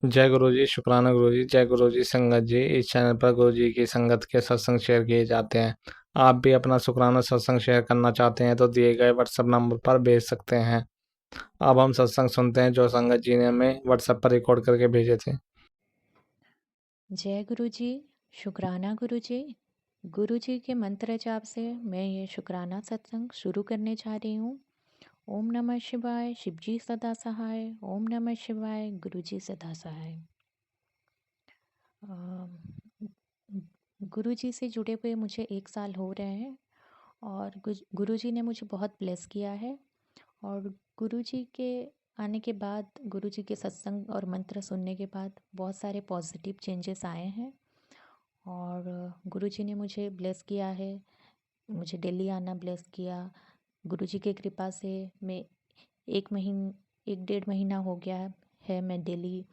जय गुरु जी, शुक्राना गुरु जी। जय गुरु जी संगत जी। इस चैनल पर गुरु जी की संगत के सत्संग शेयर किए जाते हैं। आप भी अपना शुक्राना सत्संग शेयर करना चाहते हैं तो दिए गए व्हाट्सएप नंबर पर भेज सकते हैं। अब हम सत्संग सुनते हैं जो संगत जी ने हमें व्हाट्सएप पर रिकॉर्ड करके भेजे थे। जय गुरु जी। शुक्राना गुरु जी। गुरु जी के मंत्र जाप से मैं ये शुक्राना सत्संग शुरू करने जा रही हूँ। ओम नमः शिवाय, शिव जी सदा सहाय। ओम नमः शिवाय, गुरु जी सदा सहाय। गुरु जी से जुड़े हुए मुझे 1 साल हो रहे हैं और गुरु जी ने मुझे बहुत ब्लेस किया है। और गुरु जी के आने के बाद, गुरु जी के सत्संग और मंत्र सुनने के बाद बहुत सारे पॉजिटिव चेंजेस आए हैं। और गुरुजी ने मुझे ब्लेस किया है, मुझे दिल्ली आना ब्लेस किया। गुरुजी की कृपा से मैं 1 डेढ़ महीना हो गया है मैं डेली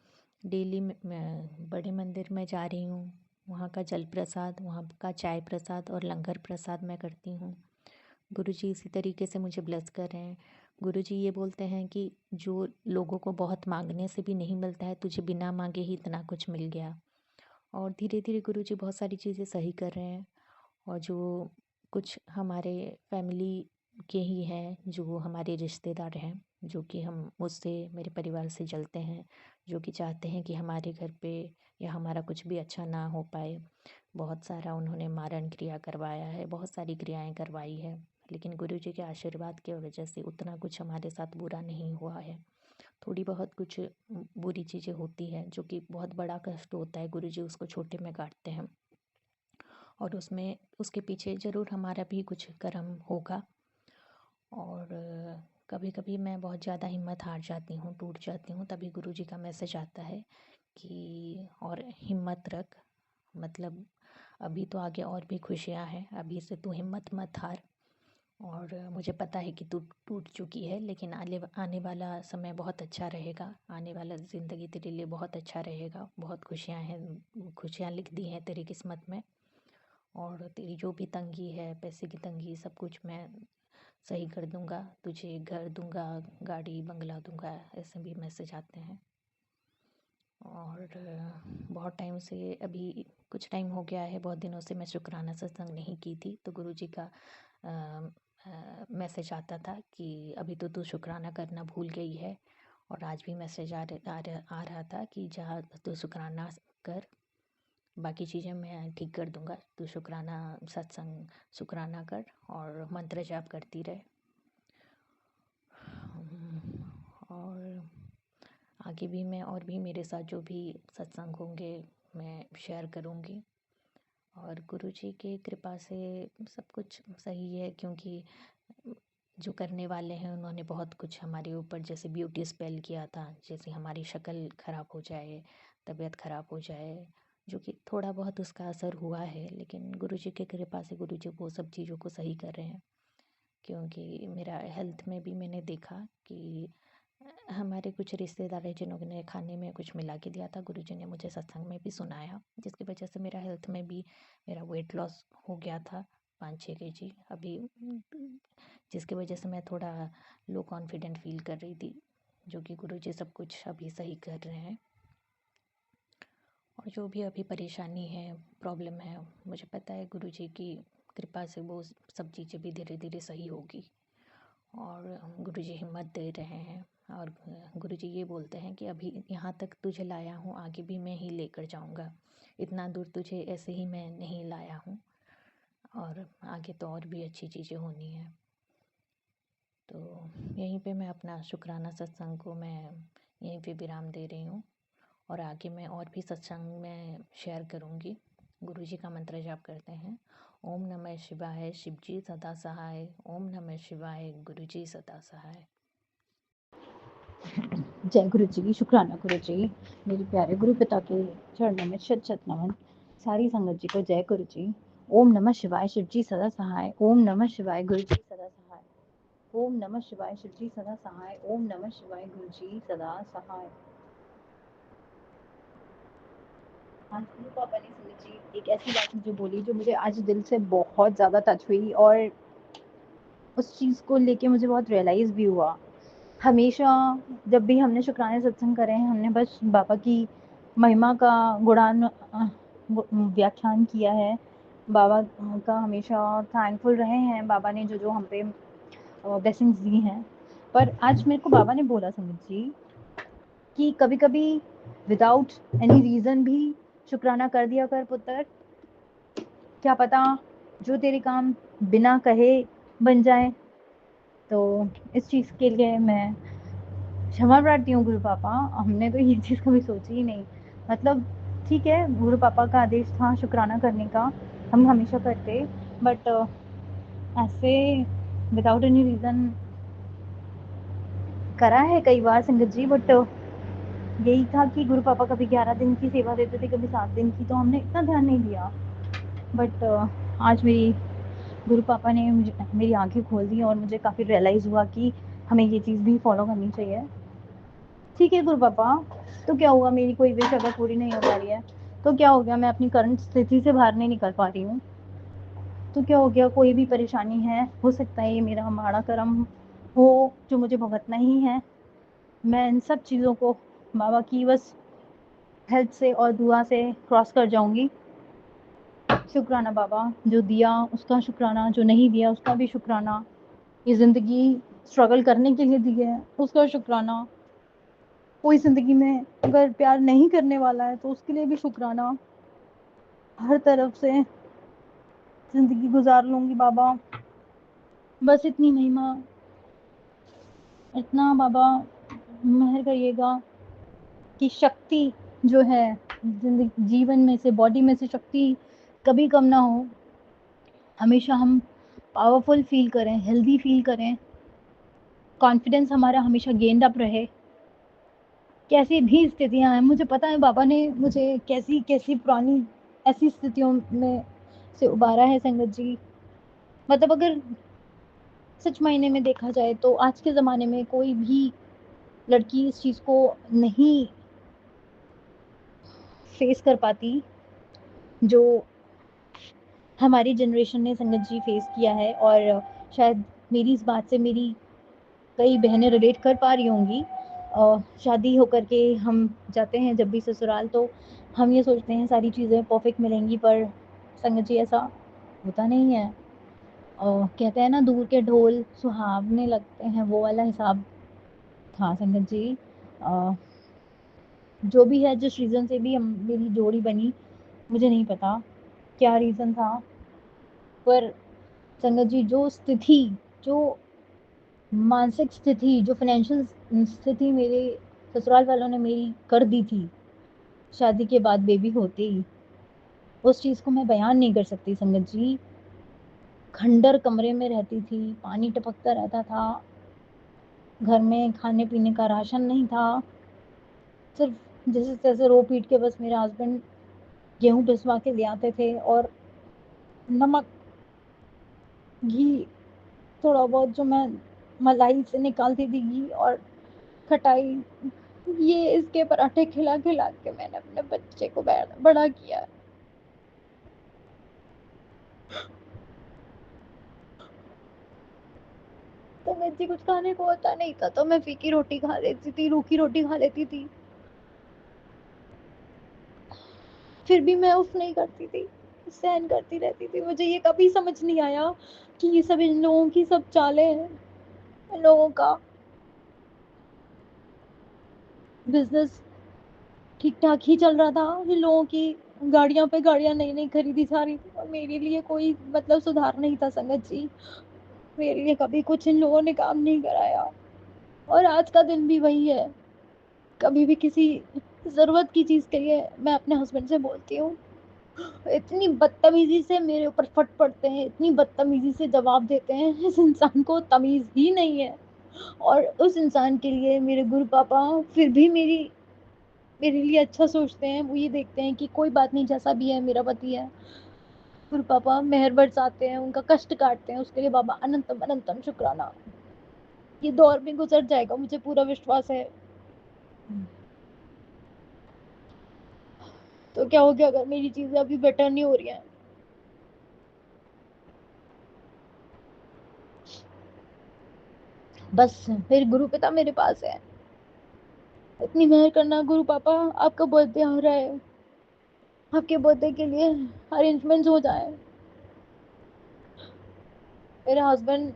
डेली मैं बड़े मंदिर में जा रही हूँ। वहाँ का जल प्रसाद, वहाँ का चाय प्रसाद और लंगर प्रसाद मैं करती हूँ। गुरुजी इसी तरीके से मुझे ब्लेस कर रहे हैं। गुरुजी ये बोलते हैं कि जो लोगों को बहुत मांगने से भी नहीं मिलता है, तुझे बिना मांगे ही इतना कुछ मिल गया। और धीरे धीरे गुरुजी बहुत सारी चीज़ें सही कर रहे हैं। और जो कुछ हमारे फैमिली के ही हैं, जो हमारे रिश्तेदार हैं, जो कि हम मुझसे, मेरे परिवार से जलते हैं, जो कि चाहते हैं कि हमारे घर पे या हमारा कुछ भी अच्छा ना हो पाए। बहुत सारा उन्होंने मारण क्रिया करवाया है, बहुत सारी क्रियाएं करवाई है, लेकिन गुरुजी के आशीर्वाद की वजह से उतना कुछ हमारे साथ बुरा नहीं हुआ है। थोड़ी बहुत कुछ बुरी चीज़ें होती हैं जो कि बहुत बड़ा कष्ट होता है, गुरुजी उसको छोटे में काटते हैं। और उसमें उसके पीछे ज़रूर हमारा भी कुछ कर्म होगा। और कभी कभी मैं बहुत ज़्यादा हिम्मत हार जाती हूँ, टूट जाती हूँ, तभी गुरुजी का मैसेज आता है कि और हिम्मत रख। मतलब अभी तो आगे और भी खुशियाँ हैं, अभी से तू हिम्मत मत हार। और मुझे पता है कि तू टूट चुकी है, लेकिन आने वाला समय बहुत अच्छा रहेगा। आने वाला ज़िंदगी तेरे लिए बहुत अच्छा रहेगा। बहुत खुशियाँ हैं, खुशियाँ लिख दी हैं तेरी किस्मत में। और तेरी जो भी तंगी है, पैसे की तंगी, सब कुछ मैं सही कर दूंगा। तुझे घर दूंगा, गाड़ी बंगला दूंगा, ऐसे भी मैसेज आते हैं। और बहुत टाइम से, अभी कुछ टाइम हो गया है, बहुत दिनों से मैं शुक्राना सत्संग नहीं की थी, तो गुरुजी का मैसेज आता था कि अभी तो तू शुक्राना करना भूल गई है। और आज भी मैसेज आ रहा था कि जा तू शुक्राना कर, बाकी चीज़ें मैं ठीक कर दूंगा। तू शुक्राना सत्संग, शुक्राना कर और मंत्र जाप करती रहे। और आगे भी मैं, और भी मेरे साथ जो भी सत्संग होंगे, मैं शेयर करूँगी। और गुरुजी की कृपा से सब कुछ सही है, क्योंकि जो करने वाले हैं उन्होंने बहुत कुछ हमारे ऊपर, जैसे ब्यूटी स्पेल किया था, जैसे हमारी शक्ल ख़राब हो जाए, तबीयत ख़राब हो जाए, जो कि थोड़ा बहुत उसका असर हुआ है, लेकिन गुरुजी की कृपा से गुरुजी वो सब चीज़ों को सही कर रहे हैं। क्योंकि मेरा हेल्थ में भी मैंने देखा कि हमारे कुछ रिश्तेदार हैं जिन्होंने खाने में कुछ मिला के दिया था, गुरुजी ने मुझे सत्संग में भी सुनाया, जिसकी वजह से मेरा हेल्थ में भी, मेरा वेट लॉस हो गया था 5-6 kg अभी, जिसकी वजह से मैं थोड़ा लो कॉन्फिडेंट फील कर रही थी, जो कि गुरुजी सब कुछ अभी सही कर रहे हैं। और जो भी अभी परेशानी है, प्रॉब्लम है, मुझे पता है गुरुजी की कृपा से वो सब चीज़ें भी धीरे धीरे सही होगी। और गुरुजी हिम्मत दे रहे हैं। और गुरुजी ये बोलते हैं कि अभी यहाँ तक तुझे लाया हूँ, आगे भी मैं ही लेकर जाऊँगा। इतना दूर तुझे ऐसे ही मैं नहीं लाया हूँ, और आगे तो और भी अच्छी चीज़ें होनी है। तो यहीं पे मैं अपना शुक्राना सत्संग को मैं यहीं पे विराम दे रही हूँ। और आगे मैं और भी सत्संग में शेयर करूँगी। गुरुजी का मंत्र जाप करते हैं। ओम नमः शिवाय, शिव जी सदा सहाय। ओम नमः शिवाय, गुरु जी सदा सहाय। जय गुरु जी, शुक्राना गुरु जी। मेरे प्यारे गुरु पिता के चरणों में शत शत नमन। सारी संगत जी को जय गुरु जी। ओम नमः शिवाय, शिव जी सदा सहाय। ओम नमः शिवाय, गुरु जी सदा सहाय। ओम नमः शिवाय, शिव जी सदा सहाय। ओम नमः शिवाय, गुरु जी सदा सहाय। हाँ जी पापा ने संगत जी एक ऐसी बात मुझे बोली जो मुझे आज दिल से बहुत ज़्यादा टच हुई, और उस चीज़ को लेके मुझे बहुत रियलाइज़ भी हुआ हमेशा जब भी हमने शुक्राने सत्संग करे हैं, हमने बस बाबा की महिमा का गुणान व्याख्यान किया है। बाबा का हमेशा थैंकफुल रहे हैं, बाबा ने जो हम पे ब्लेसिंग्स दी हैं। पर आज मेरे को बाबा ने बोला संगत जी कि कभी-कभी विदाउट एनी रीज़न भी शुक्राना कर दिया कर पुत्र, क्या पता जो तेरे काम बिना कहे बन जाए। तो इस चीज़ के लिए मैं क्षमा प्रार्थी हूँ गुरु पापा, हमने तो ये चीज़ कभी सोची ही नहीं। मतलब ठीक है, गुरु पापा का आदेश था शुक्राना करने का, हम हमेशा करते, बट ऐसे विदाउट एनी रीज़न करा है कई बार संगत जी, बट यही था कि गुरु पापा कभी 11 दिन की सेवा देते थे, कभी 7 दिन की, तो हमने इतना ध्यान नहीं दिया। बट आज मेरी गुरु पापा ने मुझे मेरी आंखें खोल दी और मुझे काफ़ी रियलाइज़ हुआ कि हमें ये चीज़ भी फॉलो करनी चाहिए। ठीक है गुरु पापा, तो क्या हुआ, मेरी कोई विश अगर पूरी नहीं हो पा रही है तो क्या हो गया, मैं अपनी करंट स्थिति से बाहर नहीं निकल पा रही हूँ तो क्या हो गया, कोई भी परेशानी है, हो सकता है ये मेरा माड़ा कर्म हो जो मुझे भुगतना ही है। मैं इन सब चीज़ों को बाबा की बस हेल्प से और दुआ से क्रॉस कर जाऊंगी। शुक्राना बाबा, जो दिया उसका शुक्राना, जो नहीं दिया उसका भी शुक्राना, ये ज़िंदगी स्ट्रगल करने के लिए दी है उसका शुक्राना, कोई ज़िंदगी में अगर प्यार नहीं करने वाला है तो उसके लिए भी शुक्राना। हर तरफ से ज़िंदगी गुजार लूँगी बाबा, बस इतनी महिमा, इतना बाबा मेहर करिएगा कि शक्ति जो है ज़िंदगी जीवन में से, बॉडी में से शक्ति कभी कम ना हो, हमेशा हम पावरफुल फील करें, हेल्दी फील करें, कॉन्फिडेंस हमारा हमेशा गेन्ड अप रहे। कैसी भी स्थितियाँ हैं, मुझे पता है बाबा ने मुझे कैसी कैसी पुरानी ऐसी स्थितियों में से उबारा है संगत जी। मतलब अगर सच मायने में देखा जाए तो आज के ज़माने में कोई भी लड़की इस चीज़ को नहीं फेस कर पाती जो हमारी जनरेशन ने संगत जी फेस किया है। और शायद मेरी इस बात से मेरी कई बहनें रिलेट कर पा रही होंगी। शादी होकर के हम जाते हैं जब भी ससुराल, तो हम ये सोचते हैं सारी चीज़ें परफेक्ट मिलेंगी, पर संगत जी ऐसा होता नहीं है। कहते हैं ना, दूर के ढोल सुहावने लगते हैं, वो वाला हिसाब था संगत जी। जो भी है, जिस रीज़न से भी हम मेरी जोड़ी बनी, मुझे नहीं पता क्या रीज़न था, पर संगत जी जो स्थिति, जो मानसिक स्थिति, जो फाइनेंशियल स्थिति मेरे ससुराल वालों ने मेरी कर दी थी शादी के बाद बेबी होते ही, उस चीज़ को मैं बयान नहीं कर सकती संगत जी। खंडर कमरे में रहती थी, पानी टपकता रहता था, घर में खाने पीने का राशन नहीं था, सिर्फ जैसे तैसे रो पीट के बस मेरे हस्बैंड गेहूँ पिसवा के ले आते थे, और नमक, घी, थोड़ा बहुत जो मैं मलाई से निकालती थी घी, और खटाई, ये इसके पराठे खिला खिला के मैंने अपने बच्चे को बड़ा किया। तो मुझे कुछ खाने को होता नहीं था तो मैं फीकी रोटी खा लेती थी, रूखी रोटी खा लेती थी, फिर भी मैं उफ नहीं करती थी, सहन करती रहती थी। मुझे ये कभी समझ नहीं आया कि ये सब इन लोगों की सब चालें हैं। इन लोगों का बिजनेस ठीक ठाक ही चल रहा था, इन लोगों की गाड़ियां पे गाड़ियां नई नई खरीदी जा रही थी, और मेरे लिए कोई मतलब सुधार नहीं था संगत जी। मेरे लिए कभी कुछ इन लोगों ने काम नहीं कराया, और आज का दिन भी वही है। कभी भी किसी ज़रूरत की चीज़ के लिए मैं अपने हस्बैंड से बोलती हूँ, इतनी बदतमीजी से मेरे ऊपर फट पड़ते हैं, इतनी बदतमीजी से जवाब देते हैं, इस इंसान को तमीज़ ही नहीं है। और उस इंसान के लिए मेरे गुरु पापा फिर भी मेरे लिए अच्छा सोचते हैं। वो ये देखते हैं कि कोई बात नहीं, जैसा भी है मेरा पति है। गुरु पापा मेहर बरसाते हैं, उनका कष्ट काटते हैं, उसके लिए बाबा अनंतम अनंतम शुक्राना। ये दौर भी गुजर जाएगा, मुझे पूरा विश्वास है। तो क्या हो गया अगर मेरी चीज़ें अभी बेटर नहीं हो रही हैं? बस मेरे गुरु पिता मेरे पास है, इतनी मेहर करना गुरु पापा, आपका बर्थडे आ रहा है, आपके बर्थडे के लिए अरेंजमेंट्स हो जाए। मेरे हस्बैंड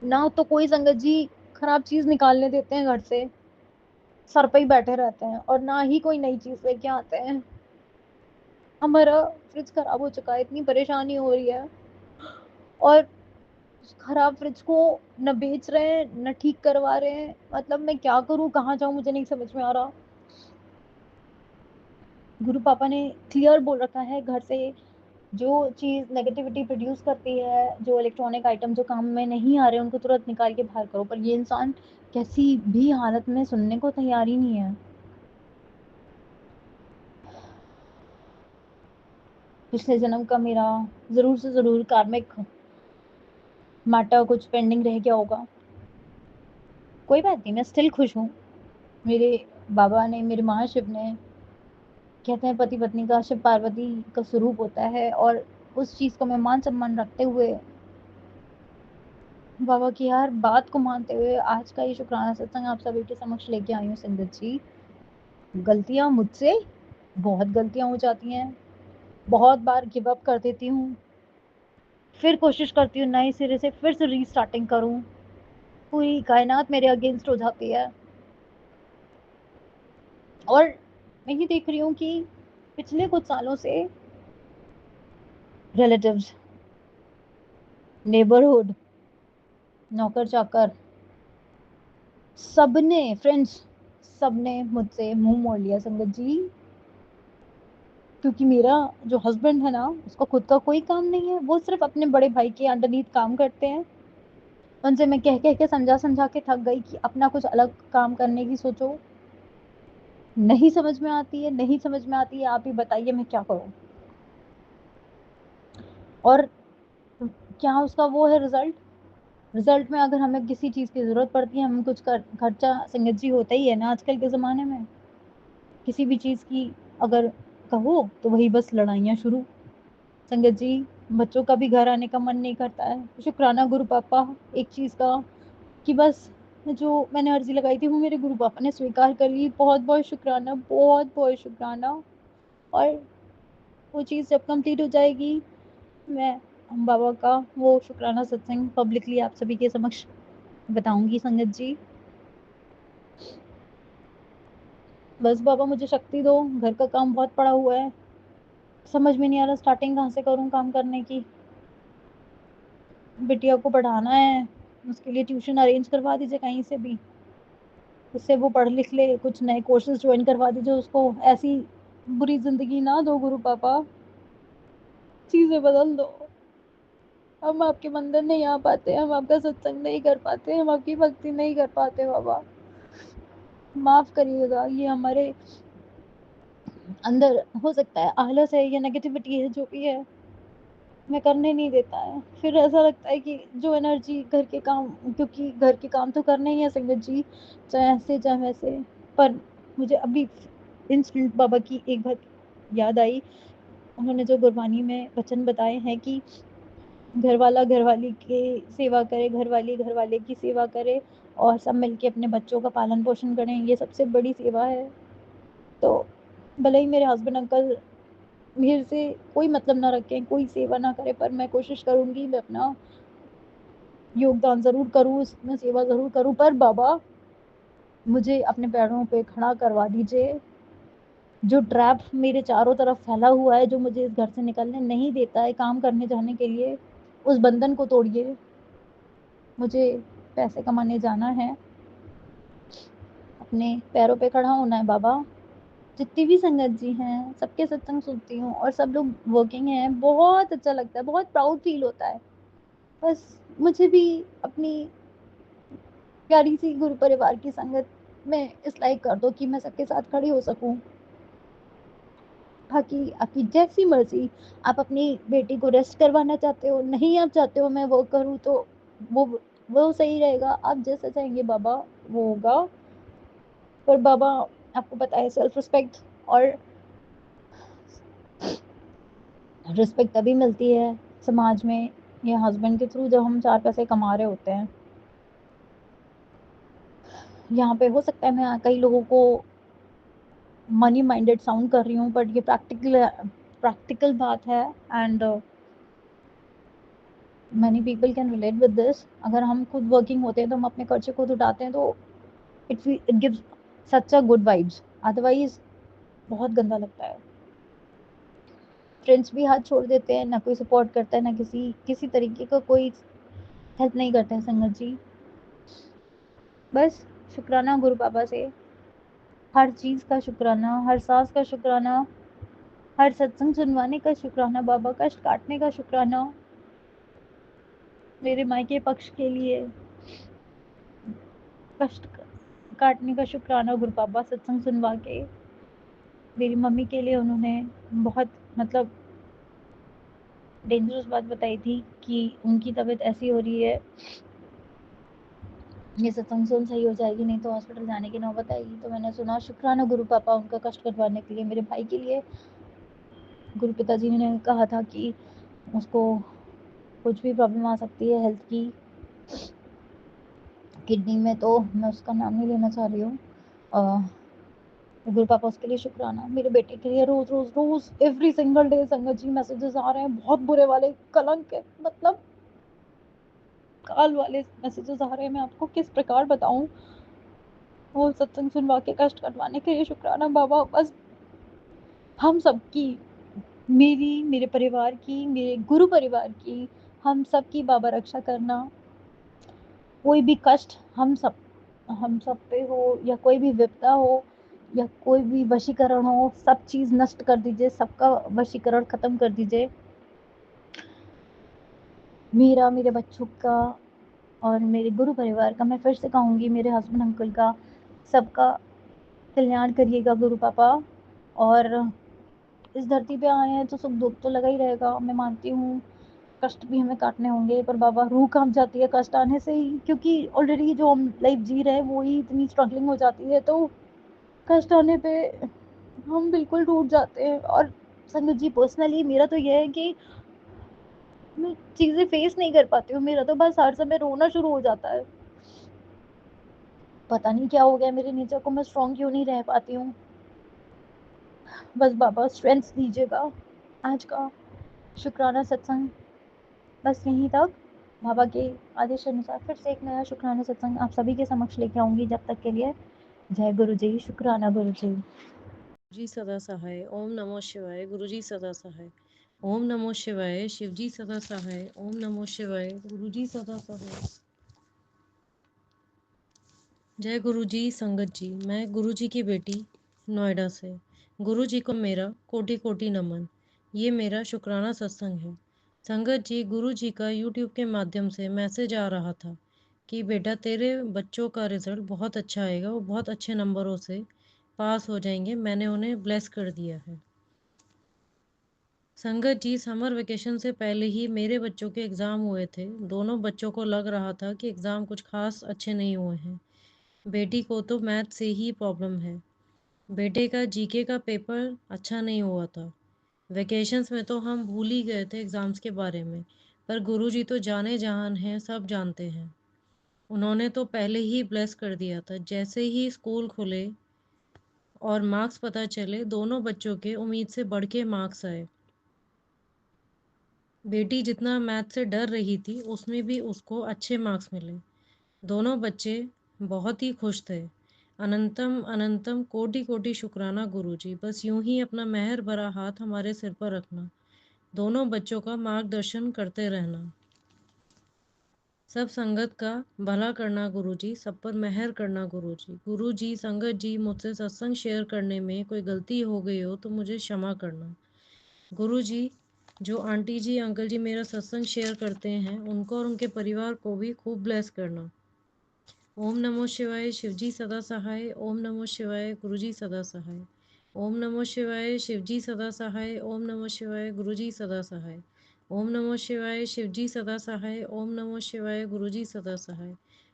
ना तो कोई संगत जी खराब चीज निकालने देते हैं घर से, सर पे ही बैठे रहते हैं, और ना ही कोई नई चीज लेके आते हैं। हमारा फ्रिज खराब हो चुका है, इतनी परेशानी हो रही है, और खराब फ्रिज को न बेच रहे हैं न ठीक करवा रहे हैं। मतलब मैं क्या करूं, कहाँ जाऊं, मुझे नहीं समझ में आ रहा। गुरु पापा ने क्लियर बोल रखा है, घर से जो चीज नेगेटिविटी प्रोड्यूस करती है, जो इलेक्ट्रॉनिक आइटम जो काम में नहीं आ रहे उनको तुरंत निकाल के बाहर करो। पर ये इंसान कैसी भी हालत में सुनने को तैयार ही नहीं है। पिछले जन्म का मेरा जरूर से जरूर कार्मिक मैटर कुछ पेंडिंग रह गया होगा। कोई बात नहीं, मैं स्टिल खुश हूँ। मेरे बाबा ने, मेरे महाशिव ने, कहते हैं पति पत्नी का, शिव पार्वती का स्वरूप होता है, और उस चीज को मैं मान सम्मान रखते हुए, बाबा की हर बात को मानते हुए आज का ये शुक्राना सत्संग आप सभी के समक्ष लेके आई हूँ। संगत जी, गलतियां मुझसे बहुत गलतियां हो जाती हैं, बहुत बार गिव अप कर देती हूँ, फिर कोशिश करती हूँ नए सिरे से फिर से रीस्टार्टिंग करूँ। पूरी कायनात मेरे अगेंस्ट हो जाती है, और मैं ये देख रही हूँ कि पिछले कुछ सालों से रिलेटिव्स, नेबरहुड, नौकर चाकर, सबने, फ्रेंड्स, सबने मुझसे मुंह मोड़ लिया संगत जी। क्योंकि मेरा जो हस्बैंड है ना, उसका खुद का कोई काम नहीं है, वो सिर्फ अपने बड़े भाई के अंडरनीथ काम करते हैं। उनसे मैं कह कह के समझा समझा के थक गई कि अपना कुछ अलग काम करने की सोचो। नहीं समझ में आती है, नहीं समझ में आती है, आप ही बताइए मैं क्या करूं। और क्या उसका वो है रिजल्ट, रिजल्ट में अगर हमें किसी चीज की जरूरत पड़ती है, हमें कुछ खर्चा संगत जी होता ही है ना आजकल के जमाने में। किसी भी चीज की अगर कहो तो वही बस लड़ाइयाँ शुरू। संगत जी, बच्चों का भी घर आने का मन नहीं करता है। शुक्राना गुरु पापा एक चीज का, कि बस जो मैंने अर्जी लगाई थी वो मेरे गुरु पापा ने स्वीकार कर ली। बहुत बहुत शुक्राना, बहुत बहुत शुक्राना। और वो चीज़ जब कंप्लीट हो जाएगी, मैं हम बाबा का वो शुक्राना सत्संग पब्लिकली आप सभी के समक्ष बताऊंगी संगत जी। बस बाबा मुझे शक्ति दो, घर का काम बहुत पड़ा हुआ है, समझ में नहीं आ रहा स्टार्टिंग कहाँ से करूँ काम करने की। बिटिया को पढ़ाना है, उसके लिए ट्यूशन अरेंज करवा दीजिए कहीं से भी, उससे वो पढ़ लिख ले, कुछ नए कोर्सेज ज्वाइन करवा दीजिए उसको। ऐसी बुरी जिंदगी ना दो गुरु पापा, चीजें बदल दो। हम आपके मंदिर नहीं आ पाते, हम आपका सत्संग नहीं कर पाते, हम आपकी भक्ति नहीं कर पाते बाबा, माफ करिएगा। ये हमारे अंदर हो सकता है आलस है या नेगेटिविटी है, जो भी है, मैं करने नहीं देता है। फिर ऐसा लगता है कि जो एनर्जी घर के काम, क्योंकि घर के काम तो करने ही है संगत जी, चाहे ऐसे चाहे वैसे। पर मुझे अभी इंस्टेंट बाबा की एक बात याद आई। उन्होंने जो गुरबानी में वचन बताए हैं कि घर वाला घरवाली की सेवा करे, घरवाली घरवाले की सेवा करे, और सब मिलके अपने बच्चों का पालन पोषण करें, ये सबसे बड़ी सेवा है। तो भले ही मेरे हस्बैंड अंकल मेरे से कोई मतलब ना रखें, कोई सेवा ना करे, पर मैं कोशिश करूंगी, मैं अपना योगदान जरूर करूँ, इसमें सेवा जरूर करूँ। पर बाबा मुझे अपने पैरों पे खड़ा करवा दीजिए। जो ट्रैप मेरे चारों तरफ फैला हुआ है, जो मुझे इस घर से निकलने नहीं देता है काम करने जाने के लिए, उस बंधन को तोड़िए। मुझे पैसे कमाने जाना है, अपने पैरों पे खड़ा होना है बाबा। जितनी भी संगत जी हैं सबके सत्संग सुनती हूँ, और सब लोग वर्किंग हैं, बहुत अच्छा लगता है, बहुत प्राउड फील होता है। बस मुझे भी अपनी प्यारी सी गुरु परिवार की संगत में इस लायक कर दो कि मैं सबके साथ खड़ी हो सकूं। बाकी आपकी जैसी मर्जी, आप अपनी बेटी को रेस्ट करवाना चाहते हो, नहीं आप चाहते हो मैं वो करूँ, तो वो वो सही रहेगा। आप जैसा चाहेंगे बाबा वो होगा। पर बाबा आपको पता है, सेल्फ रिस्पेक्ट और रिस्पेक्ट तभी मिलती है समाज में या हस्बैंड के थ्रू जब हम चार पैसे कमा रहे होते हैं। यहाँ पे हो सकता है मैं कई लोगों को मनी माइंडेड साउंड कर रही हूँ, बट ये प्रैक्टिकल बात है and many people can relate with this. अगर हम खुद वर्किंग होते हैं तो हम अपने खर्चे खुद उठाते हैं तो it gives such a good vibes, otherwise बहुत गंदा लगता है। फ्रेंड्स भी हाथ छोड़ देते हैं, ना कोई सपोर्ट करता है, ना किसी तरीके का कोई हेल्प नहीं करता है संगत जी। बस शुक्राना गुरु बाबा से, हर चीज़ का शुक्राना, हर सांस का शुक्राना, हर सत्संग सुनवाने का शुक्राना बाबा, कष्ट काटने का शुक्राना, मेरे मायके पक्ष के लिए कष्ट काटने का शुक्राना गुरु बाबा, सत्संग सुनवा के। मेरी मम्मी के लिए उन्होंने बहुत मतलब डेंजरस बात बताई थी कि उनकी तबीयत ऐसी हो रही है, ये सत्संग सुन सही हो जाएगी, नहीं तो हॉस्पिटल जाने की नौबत आएगी। तो मैंने सुना, शुक्राना गुरु पापा उनका कष्ट कटवाने के लिए। मेरे भाई के लिए गुरु पिताजी ने कहा था कि उसको कुछ भी प्रॉब्लम आ सकती है हेल्थ की, किडनी में, तो मैं उसका नाम नहीं लेना चाह रही हूँ। गुरु पापा उसके लिए शुक्राना। मेरे बेटे के लिए रोज रोज रोज एवरी सिंगल डे संगत जी मैसेजेस आ रहे हैं, बहुत बुरे वाले, कलंक के मतलब काल वाले मैसेजेस आ रहे हैं। मैं आपको किस प्रकार बताऊं। वो सत्संग सुनवा के कष्ट कटवाने के लिए शुक्राना बाबा। बस हम सबकी, मेरे परिवार की, मेरे गुरु परिवार की, हम सब की बाबा रक्षा करना। कोई भी कष्ट हम सब पे हो, या कोई भी विपदा हो, या कोई भी वशीकरण हो, सब चीज़ नष्ट कर दीजिए, सबका वशीकरण खत्म कर दीजिए। मेरा, मेरे बच्चों का और मेरे गुरु परिवार का, मैं फिर से कहूँगी मेरे हस्बैंड अंकल का, सबका कल्याण करिएगा गुरु पापा। और इस धरती पे आए हैं तो सुख दुख तो लगा ही रहेगा, मैं मानती हूँ। कष्ट भी हमें काटने होंगे, पर बाबा रूह कांप जाती है कष्ट आने से ही, क्योंकि ऑलरेडी जो हम लाइफ जी रहे हैं वो ही इतनी स्ट्रगलिंग हो जाती है, तो कष्ट आने पे हम बिल्कुल टूट जाते हैं। और संगत जी पर्सनली मेरा तो ये है कि मैं चीज़ें फेस नहीं कर पाती हूँ, मेरा तो बस हर समय रोना शुरू हो जाता है। पता नहीं क्या हो गया मेरे नेचर को, मैं स्ट्रॉन्ग क्यों नहीं रह पाती हूँ। बस बाबा स्ट्रेंथ दीजिएगा। आज का शुक्राना सत्संग बस यहीं तक। बाबा के आदेश अनुसार फिर से एक नया शुक्राना सत्संग आप सभी के समक्ष लेके आऊंगी। जब तक के लिए जय गुरु जी, शुक्राना गुरु जी। जी सदा सहाय। ओम नमो शिवाय। गुरु जी सदा सहाय। ओम नमो शिवाय। शिव जी सदा सहाय। ओम नमो शिवाय। गुरु जी सदा सहाय। जय गुरु जी। संगत जी, मैं गुरु जी की बेटी नोएडा से। गुरु जी को मेरा कोटि कोटि नमन। ये मेरा शुक्राना सत्संग है। संगत जी, गुरु जी का यूट्यूब के माध्यम से मैसेज आ रहा था कि बेटा तेरे बच्चों का रिजल्ट बहुत अच्छा आएगा, वो बहुत अच्छे नंबरों से पास हो जाएंगे। मैंने उन्हें ब्लेस कर दिया है। संगत जी, समर वेकेशन से पहले ही मेरे बच्चों के एग्ज़ाम हुए थे। दोनों बच्चों को लग रहा था कि एग्ज़ाम कुछ खास अच्छे नहीं हुए हैं। बेटी को तो मैथ से ही प्रॉब्लम है। बेटे का जीके का पेपर अच्छा नहीं हुआ था। वेकेशंस में तो हम भूल ही गए थे एग्ज़ाम्स के बारे में, पर गुरुजी तो जाने जहान हैं, सब जानते हैं। उन्होंने तो पहले ही ब्लेस कर दिया था। जैसे ही स्कूल खुले और मार्क्स पता चले, दोनों बच्चों के उम्मीद से बढ़ के मार्क्स आए। बेटी जितना मैथ से डर रही थी, उसमें भी उसको अच्छे मार्क्स मिले। दोनों बच्चे बहुत ही खुश थे। अनंतम अनंतम कोटि कोटि शुक्राना गुरुजी। बस यूं ही अपना मेहर भरा हाथ हमारे सिर पर रखना, दोनों बच्चों का मार्गदर्शन करते रहना, सब संगत का भला करना गुरुजी, सब पर मेहर करना गुरुजी। गुरुजी, संगत जी, मुझसे सत्संग शेयर करने में कोई गलती हो गई हो तो मुझे क्षमा करना। गुरुजी, जो आंटी जी अंकल जी मेरा सत्संग शेयर करते हैं, उनको और उनके परिवार को भी खूब ब्लेस करना। ओम नमो शिवाय। शिवजी सदा सहाय। ओम नमो शिवाय। गुरुजी सदा सहाय। ओम नमो शिवाय। शिवजी सदा सहाय। ओम नमो शिवाय। गुरुजी सदा सहाय। ओम नमो शिवाय। शिवजी सदा सहाय। ओम नमो शिवाय। गुरुजी सदा सहाय।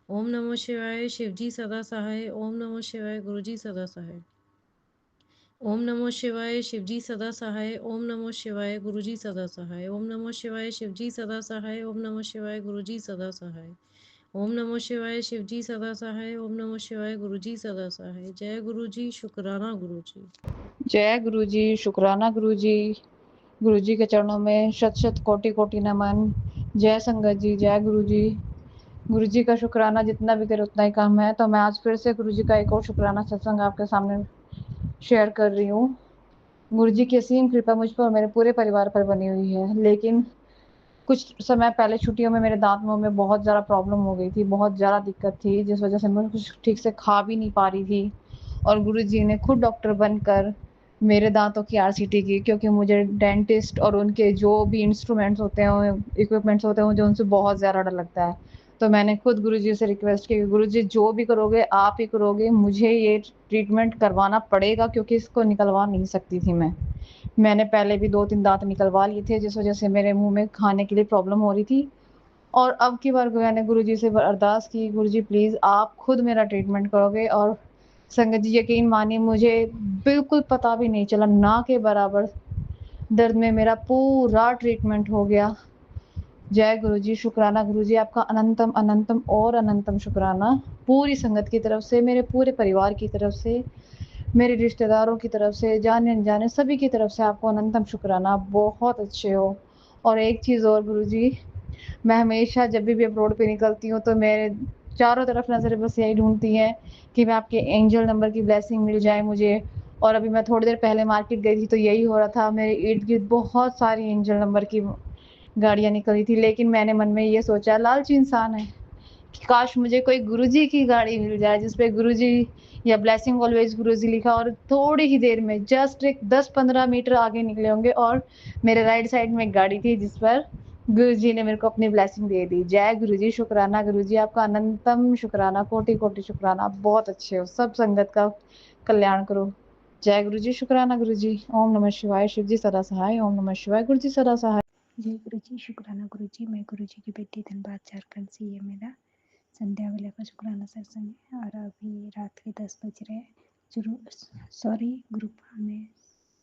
ओम नमो शिवाय। शिवजी सदा सहाय। ओम नमो शिवाय। गुरुजी सदा सहाय। ओम नमो शिवाय। शिवजी सदा सहाय। ओम नमो शिवाय। गुरुजी सदा सहाय। ओम नमो शिवाय। शिवजी सदा सहाय। ओम नमो शिवाय। गुरुजी सदा सहाय। ओम नमः शिवाय शिव जी सदा सहाय। ओम नमः शिवाय गुरु जी सदा सहाय। जय गुरु जी, शुक्राना गुरु जी। जय गुरु जी, शुक्राना गुरु जी। गुरु जी के चरणों में शत शत कोटि कोटि नमन। जय संगत जी, जय गुरु जी। गुरु जी का शुक्राना जितना भी करे उतना ही कम है। तो मैं आज फिर से गुरु जी का एक और शुक्राना सत्संग आपके सामने शेयर कर रही हूँ। गुरु जी की असीम कृपा मुझ पर और मेरे पूरे परिवार पर बनी हुई है। लेकिन कुछ समय पहले छुट्टियों में मेरे दांत मुंह में बहुत ज़्यादा प्रॉब्लम हो गई थी, बहुत ज़्यादा दिक्कत थी, जिस वजह से मैं कुछ ठीक से खा भी नहीं पा रही थी। और गुरु जी ने खुद डॉक्टर बनकर मेरे दांतों की आरसीटी की, क्योंकि मुझे डेंटिस्ट और उनके जो भी इंस्ट्रूमेंट्स होते हैं, इक्विपमेंट्स होते हैं, मुझे उनसे बहुत ज़्यादा डर लगता है। तो मैंने खुद गुरु जी से रिक्वेस्ट की कि गुरु जी जो भी करोगे आप ही करोगे, मुझे ये ट्रीटमेंट करवाना पड़ेगा, क्योंकि इसको निकलवा नहीं सकती थी मैंने पहले भी 2-3 दांत निकलवा लिए थे, जिस वजह से मेरे मुंह में खाने के लिए प्रॉब्लम हो रही थी। और अब की बार मैंने गुरुजी से अरदास की, गुरुजी प्लीज़ आप खुद मेरा ट्रीटमेंट करोगे। और संगत जी यकीन मानिए, मुझे बिल्कुल पता भी नहीं चला, ना के बराबर दर्द में मेरा पूरा ट्रीटमेंट हो गया। जय गुरुजी, शुक्राना गुरुजी, आपका अनंतम अनंतम और अनंतम शुक्राना। पूरी संगत की तरफ से, मेरे पूरे परिवार की तरफ से, मेरे रिश्तेदारों की तरफ से, जाने अनजाने सभी की तरफ से आपको अनंतम शुक्राना। बहुत अच्छे हो। और एक चीज़ और गुरुजी, मैं हमेशा जब भी अब रोड पे निकलती हूँ तो मेरे चारों तरफ नज़रें बस यही ढूंढती हैं कि मैं आपके एंजल नंबर की ब्लेसिंग मिल जाए मुझे। और अभी मैं थोड़ी देर पहले मार्केट गई थी तो यही हो रहा था, मेरे इर्द गिर्द बहुत सारी एंजल नंबर की गाड़ियाँ निकली थी। लेकिन मैंने मन में ये सोचा, लालची इंसान है, कि काश मुझे कोई गुरुजी की गाड़ी मिल जाए जिसपे गुरुजी या ब्लेसिंग ऑलवेज गुरुजी लिखा, और थोड़ी ही देर में जस्ट एक 10-15 मीटर आगे निकले होंगे और मेरे राइट साइड में एक गाड़ी थी जिस पर गुरुजी ने मेरे को अपनी ब्लेसिंग दे दी। जय गुरुजी, शुक्राना गुरुजी, आपका अनंतम शुक्राना, कोटि कोटि शुक्राना। आप बहुत अच्छे हो, सब संगत का कल्याण करो। जय गुरुजी, शुक्राना गुरुजी। ओम नमः शिवाय, शिव जी सदा सहाय। ओम नमः शिवाय, गुरु जी सदा सहाय। जय गुरु जी, शुक्राना गुरु जी। मैं गुरु जी की बेटी धनबाद झारखंड से, ये मेरा संध्या वेला का शुक्राना सत्संग है और अभी रात के 10 बज रहे हैं। जरूर सॉरी ग्रुप में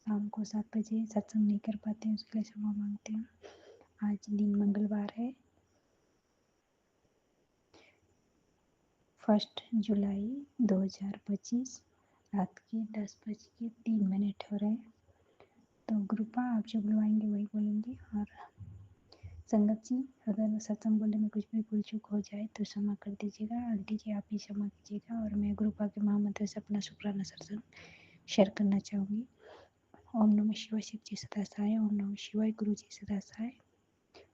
शाम को 7 बजे सत्संग नहीं कर पाते हैं, उसके लिए क्षमा मांगते हैं। आज दिन मंगलवार है, 1 जुलाई 2025, रात के 10:03 हो रहे हैं। तो ग्रुपा आप जो बुलवाएंगे वही बोलेंगे। और संगत जी, अगर सत्संग बोलने में कुछ भी भूल चूक हो जाए तो क्षमा कर दीजिएगा। आंटी जी आप भी क्षमा कीजिएगा। और मैं ग्रुपा के महामंत्र से अपना शुक्राना सत्संग शेयर करना चाहूँगी। ओम नमः शिवाय, शिव जी सदा सहाय। ओम नमः शिवाय, गुरु जी सदा सहाय।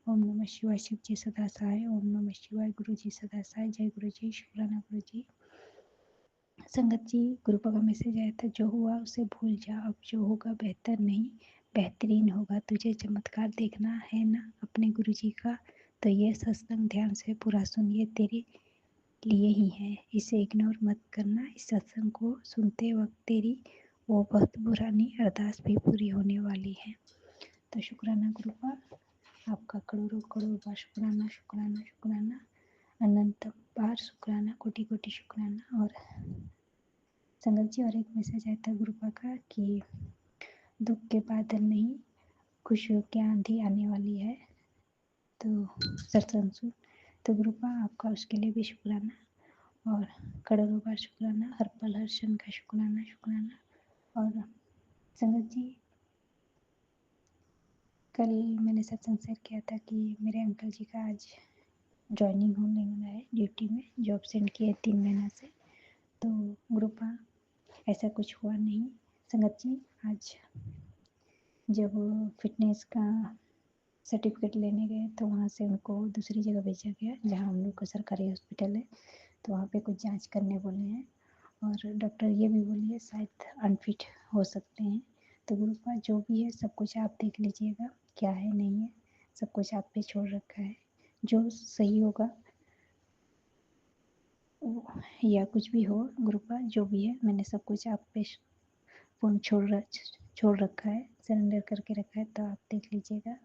ओम नमः शिवाय, शिव जी सदा सहाय। ओम नमः शिवाय, गुरु जी सदा सहाय। जय गुरु जी, शुक्राना गुरु जी। संगत जी, ग्रुप का मैसेज आया था, जो हुआ उसे भूल जा, अब जो होगा बेहतर नहीं बेहतरीन होगा। तुझे चमत्कार देखना है ना अपने गुरु जी का, तो ये सत्संग ध्यान से पूरा सुनिए, तेरे लिए ही है, इसे इग्नोर मत करना। इस सत्संग को सुनते वक्त तेरी वो बहुत पुरानी अरदास भी पूरी होने वाली है। तो शुक्राना ग्रुपा, आपका करोड़ों करोड़ बार शुक्राना शुक्राना शुक्राना, अनंत बार शुक्राना, कोटि कोटि शुक्राना। और संगत जी, और एक मैसेज आया था ग्रुपा का कि दुख के बादल नहीं, खुशियों की आंधी आने वाली है, तो सत्संग सुन। तो ग्रुपा आपका उसके लिए भी शुक्राना और करोड़ों बार शुक्राना, हर पल हर क्षण का शुक्राना शुक्राना। और संगत जी, कल मैंने सत्संग शेयर किया था कि मेरे अंकल जी का आज ज्वाइनिंग होने वाला है ड्यूटी में, जो एब्सेंट किए 3 महीना से। तो ग्रुपा ऐसा कुछ हुआ नहीं। संगत जी, आज जब फिटनेस का सर्टिफिकेट लेने गए तो वहाँ से उनको दूसरी जगह भेजा गया, जहाँ हम लोग का सरकारी हॉस्पिटल है। तो वहाँ पे कुछ जांच करने बोले हैं और डॉक्टर ये भी बोली है शायद अनफिट हो सकते हैं। तो ग्रुपा जो भी है सब कुछ आप देख लीजिएगा, क्या है नहीं है, सब कुछ आप पे छोड़ रखा है। जो सही होगा या कुछ भी हो ग्रुपा, जो भी है मैंने सब कुछ आप पे फोन छोड़ रखा है, सरेंडर करके रखा है। तो आप देख लीजिएगा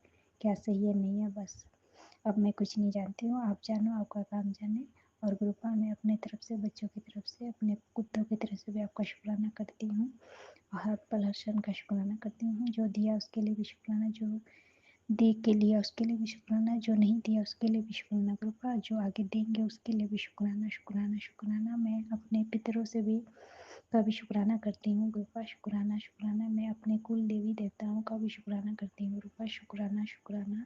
क्या सही है नहीं है। बस अब मैं कुछ नहीं जानती हूँ, आप जानो, आपका काम जाने। और ग्रुपा मैं अपने तरफ से, बच्चों की तरफ से, अपने कुत्तों की तरफ से भी आपका शुक्राना करती हूँ और हर पल हर क्षण का शुक्राना करती हूँ। जो दिया उसके लिए भी शुक्राना, जो दे के लिया उसके लिए भी शुक्राना, जो नहीं दिया उसके लिए भी शुक्राना कृपा, जो आगे देंगे उसके लिए भी शुक्राना शुक्राना शुक्राना। मैं अपने पितरों से भी का भी शुक्राना करती हूँ कृपा, शुक्राना शुक्राना। मैं अपने कुल देवी देवताओं का भी शुक्राना करती हूँ कृपा, शुक्राना शुक्राना।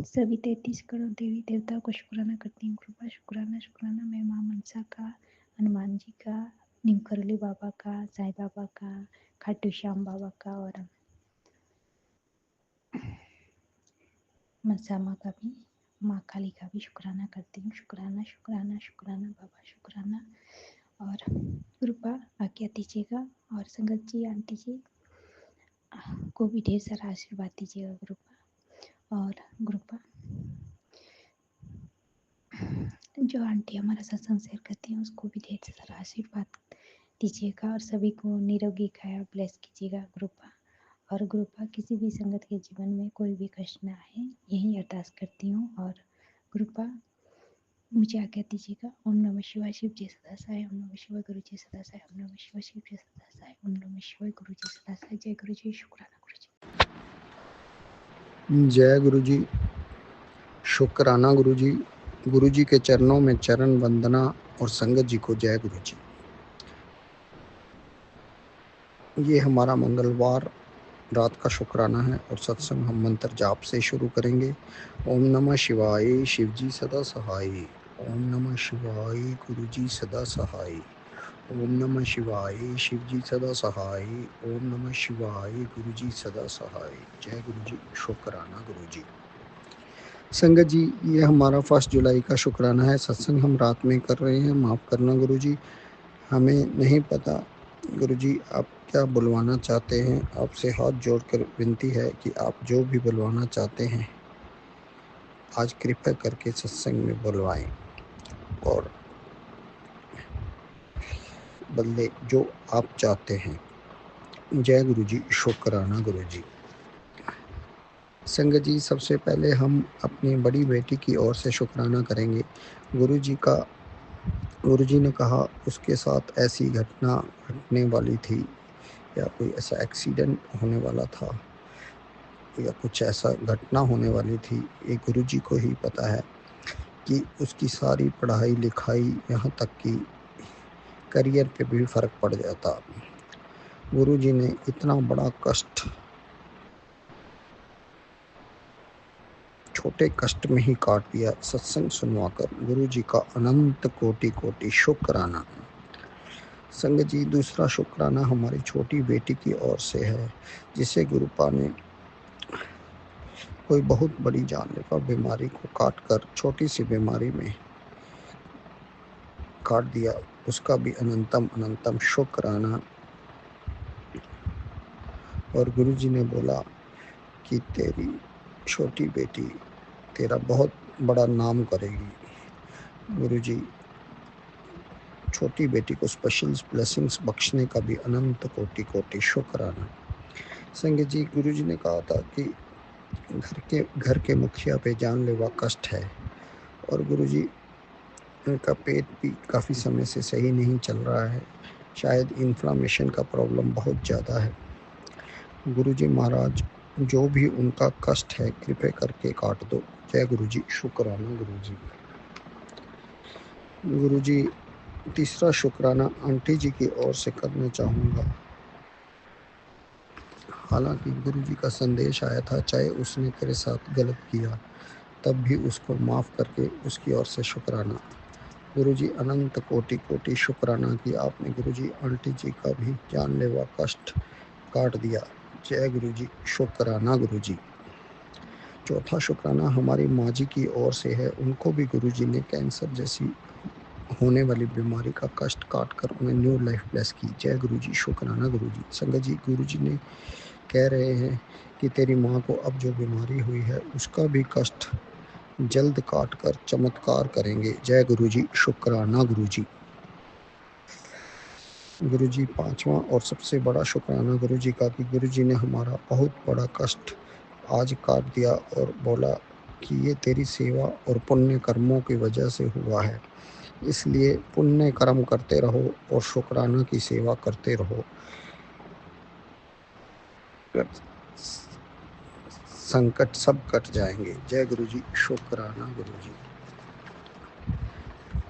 सभी 33 करोड़ देवी देवताओं को शुक्राना करती हूँ कृपा, शुक्राना शुक्राना। मैं माँ मनसा का, हनुमान जी का, नीमकरोली बाबा का, साईं बाबा का, खाटू श्याम बाबा का और मनसा माँ का भी, माँ काली का भी शुक्राना करती हूँ। शुक्राना शुक्राना शुक्राना बाबा शुक्राना। और कृपा आज्ञा दीजिएगा और संगत जी आंटी जी को भी ढेर सारा आशीर्वाद दीजिएगा कृपा। और कृपा जो आंटी हमारा सत्संग शेयर करती हैं उसको भी ढेर सारा आशीर्वाद दीजिएगा और सभी को निरोगी काया ब्लेस कीजिएगा कृपा। और कृपा किसी भी संगत के जीवन में कोई भी कष्ट ना आए, यही अरदास करती हूँ। और कृपा मुझे आज्ञा दीजिएगा। ओम नमः शिवाय, शिव जी सदा सहाय। ओम नमः शिवाय, गुरु जी सदा सहाय। ओम नमः शिवाय, शिव जी सदा सहाय। ओम नमः शिवाय, गुरु जी सदा सहाय। जय गुरु जी, शुक्राना गुरु जी। जय गुरु जी, शुक्राना गुरु जी। गुरु जी के चरणों में चरण वंदना और संगत जी को जय गुरु जी। ये हमारा मंगलवार रात का शुक्राना है और सत्संग हम मंत्र जाप से शुरू करेंगे। ओम नमः शिवाय, शिव जी सदा सहाय। ओम नमः शिवाय, गुरु जी सदा सहाय। ओम नमः शिवाय, शिव जी सदा सहाय। ओम नमः शिवाय, गुरु जी सदा सहाय। जय गुरु जी, शुक्राना गुरु जी। संगत जी, ये हमारा 1 जुलाई का शुक्राना है। सत्संग हम रात में कर रहे हैं, माफ़ करना गुरु जी, हमें नहीं पता। गुरु जी आप क्या बुलवाना चाहते हैं, आपसे हाथ जोड़कर विनती है कि आप जो भी बुलवाना चाहते हैं आज कृपया करके सत्संग में बुलवाएं और बदले जो आप चाहते हैं। जय गुरु जी, शुक्राना गुरु जी। संगत जी, सबसे पहले हम अपनी बड़ी बेटी की ओर से शुक्राना करेंगे। गुरु जी ने कहा उसके साथ ऐसी घटना घटने वाली थी या कोई ऐसा एक्सीडेंट होने वाला था या कुछ ऐसा घटना होने वाली थी, ये गुरु जी को ही पता है कि उसकी सारी पढ़ाई लिखाई यहाँ तक कि करियर पे भी फ़र्क पड़ जाता। गुरु जी ने इतना बड़ा कष्ट छोटे कष्ट में ही काट दिया सत्संग सुनवाकर। गुरु जी का अनंत कोटि कोटि शुक्राना। संगत जी, दूसरा शुक्राना हमारी छोटी बेटी की ओर से है, जिसे गुरुपा ने कोई बहुत बड़ी जानलेवा बीमारी को काट कर छोटी सी बीमारी में काट दिया। उसका भी अनंतम अनंतम शुक्राना। और गुरु जी ने बोला कि तेरी छोटी बेटी तेरा बहुत बड़ा नाम करेगी। गुरु जी छोटी बेटी को स्पेशल ब्लेसिंग्स बख्शने का भी अनंत कोटि कोटि शुक्राना। संगत जी, गुरु जी ने कहा था कि घर के मुखिया पे जानलेवा कष्ट है और गुरु जी उनका पेट भी काफ़ी समय से सही नहीं चल रहा है, शायद इन्फ्लामेशन का प्रॉब्लम बहुत ज़्यादा है। गुरु जी महाराज, जो भी उनका कष्ट है कृपया करके काट दो। जय गुरु जी, शुक्राना गुरु जी। गुरु जी, तीसरा शुक्राना आंटी जी की ओर से करना चाहूँगा। हालांकि गुरु जी का संदेश आया था, चाहे उसने तेरे साथ गलत किया तब भी उसको माफ़ करके उसकी ओर से शुक्राना। गुरु जी अनंत कोटि कोटि शुक्राना कि आपने गुरु जी आंटी जी का भी जानलेवा कष्ट काट दिया। जय गुरु जी, शुक्राना गुरु जी। चौथा शुक्राना हमारी माँ जी की ओर से है। उनको भी गुरु जी ने कैंसर जैसी होने वाली बीमारी का कष्ट काट कर उन्हें न्यू लाइफ ब्लेस की। जय गुरु जी, शुक्राना गुरु जी। संगत जी, गुरु जी ने कह रहे हैं कि तेरी माँ को अब जो बीमारी हुई है उसका भी कष्ट जल्द काट कर चमत्कार करेंगे। जय गुरु जी, शुक्राना गुरु जी। गुरु जी, पांचवा और सबसे बड़ा शुक्राना गुरु जी का कि गुरु जी ने हमारा बहुत बड़ा कष्ट आज काट दिया और बोला कि ये तेरी सेवा और पुण्य कर्मों की वजह से हुआ है, इसलिए पुण्य कर्म करते रहो और शुक्राना की सेवा करते रहो। संकट सब कट जाएंगे। जय गुरु जी, शुक्राना गुरु जी।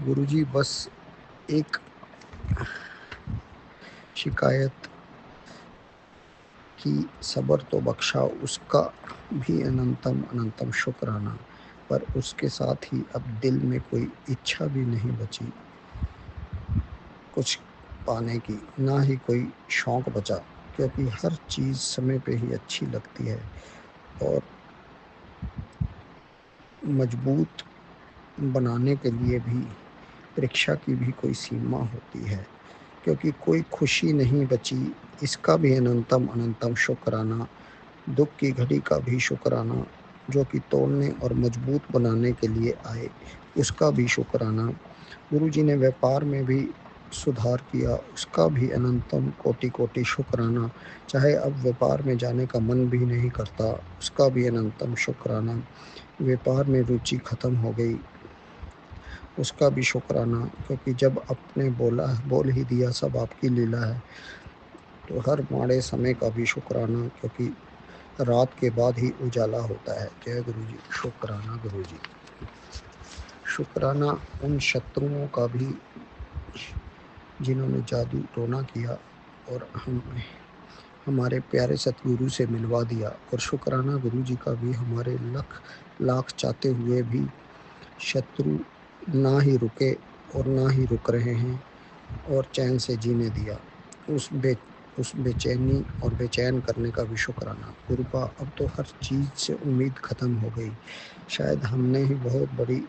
गुरु जी बस एक शिकायत कि सब्र तो बख्शा, उसका भी अनंतम अनंतम शुक्राना, पर उसके साथ ही अब दिल में कोई इच्छा भी नहीं बची कुछ पाने की, ना ही कोई शौक बचा, क्योंकि हर चीज़ समय पे ही अच्छी लगती है और मजबूत बनाने के लिए भी परीक्षा की भी कोई सीमा होती है, क्योंकि कोई खुशी नहीं बची, इसका भी अनंतम अनंतम शुक्राना। दुख की घड़ी का भी शुक्राना, जो कि तोड़ने और मजबूत बनाने के लिए आए, उसका भी शुक्राना। गुरु जी ने व्यापार में भी सुधार किया, उसका भी अनंतम कोटि कोटि शुक्राना। चाहे अब व्यापार में जाने का मन भी नहीं करता, उसका भी अनंतम शुक्राना। व्यापार में रुचि खत्म हो गई, उसका भी शुक्राना, क्योंकि जब आपने बोल ही दिया सब आपकी लीला है। तो हर माड़े समय का भी शुक्राना, क्योंकि रात के बाद ही उजाला होता है। जय गुरु जी, शुक्राना गुरु जी। शुक्राना उन शत्रुओं का भी जिन्होंने जादू टोना किया और हमारे प्यारे सतगुरु से मिलवा दिया, और शुक्राना गुरु जी का भी हमारे लाख चाहते हुए भी शत्रु ना ही रुके और ना ही रुक रहे हैं और चैन से जीने दिया। उस बेचैनी और बेचैन करने का भी शुक्राना। गुरुपा अब तो हर चीज़ से उम्मीद ख़त्म हो गई, शायद हमने ही बहुत बड़ी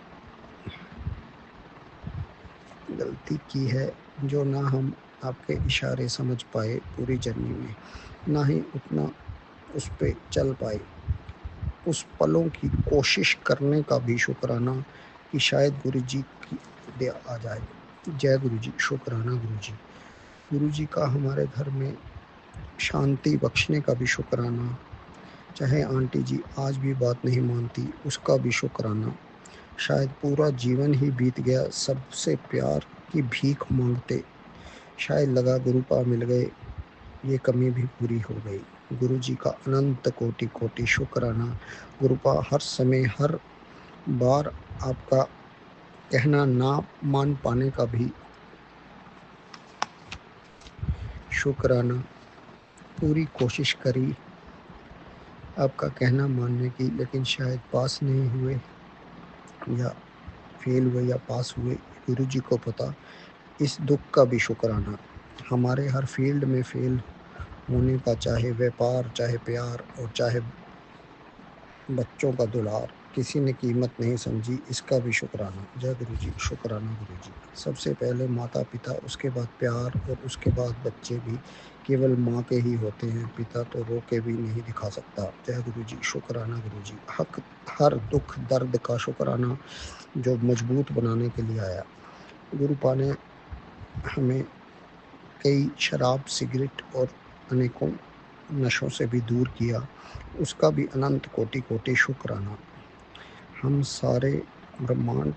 गलती की है, जो ना हम आपके इशारे समझ पाए पूरी जर्नी में, ना ही उतना उस पे चल पाए। उस पलों की कोशिश करने का भी शुक्राना कि शायद गुरु जी की दया आ जाए। जय गुरु जी, शुक्राना गुरु जी। गुरु जी का हमारे घर में शांति बख्शने का भी शुक्राना। चाहे आंटी जी आज भी बात नहीं मानती, उसका भी शुक्राना। शायद पूरा जीवन ही बीत गया सबसे प्यार की भीख मांगते, शायद लगा गुरुपा मिल गए, ये कमी भी पूरी हो गई। गुरु जी का अनंत कोटि कोटि शुक्राना। गुरुपा हर समय हर बार आपका कहना ना मान पाने का भी शुक्राना। पूरी कोशिश करी आपका कहना मानने की, लेकिन शायद पास नहीं हुए या फेल हुए या पास हुए, गुरु जी को पता। इस दुख का भी शुक्राना। हमारे हर फील्ड में फेल होने का, चाहे व्यापार, चाहे प्यार और चाहे बच्चों का दुलार, किसी ने कीमत नहीं समझी, इसका भी शुक्राना। जय गुरु जी, शुक्राना गुरु जी। सबसे पहले माता पिता, उसके बाद प्यार और उसके बाद बच्चे भी केवल माँ के ही होते हैं, पिता तो रो के भी नहीं दिखा सकता। जय गुरु जी, शुक्राना गुरु जी। हर दुख दर्द का शुक्राना जो मजबूत बनाने के लिए आया। गुरुपा ने हमें कई शराब, सिगरेट और अनेकों नशों से भी दूर किया, उसका भी अनंत कोटि कोटि शुक्राना। हम सारे ब्रह्मांड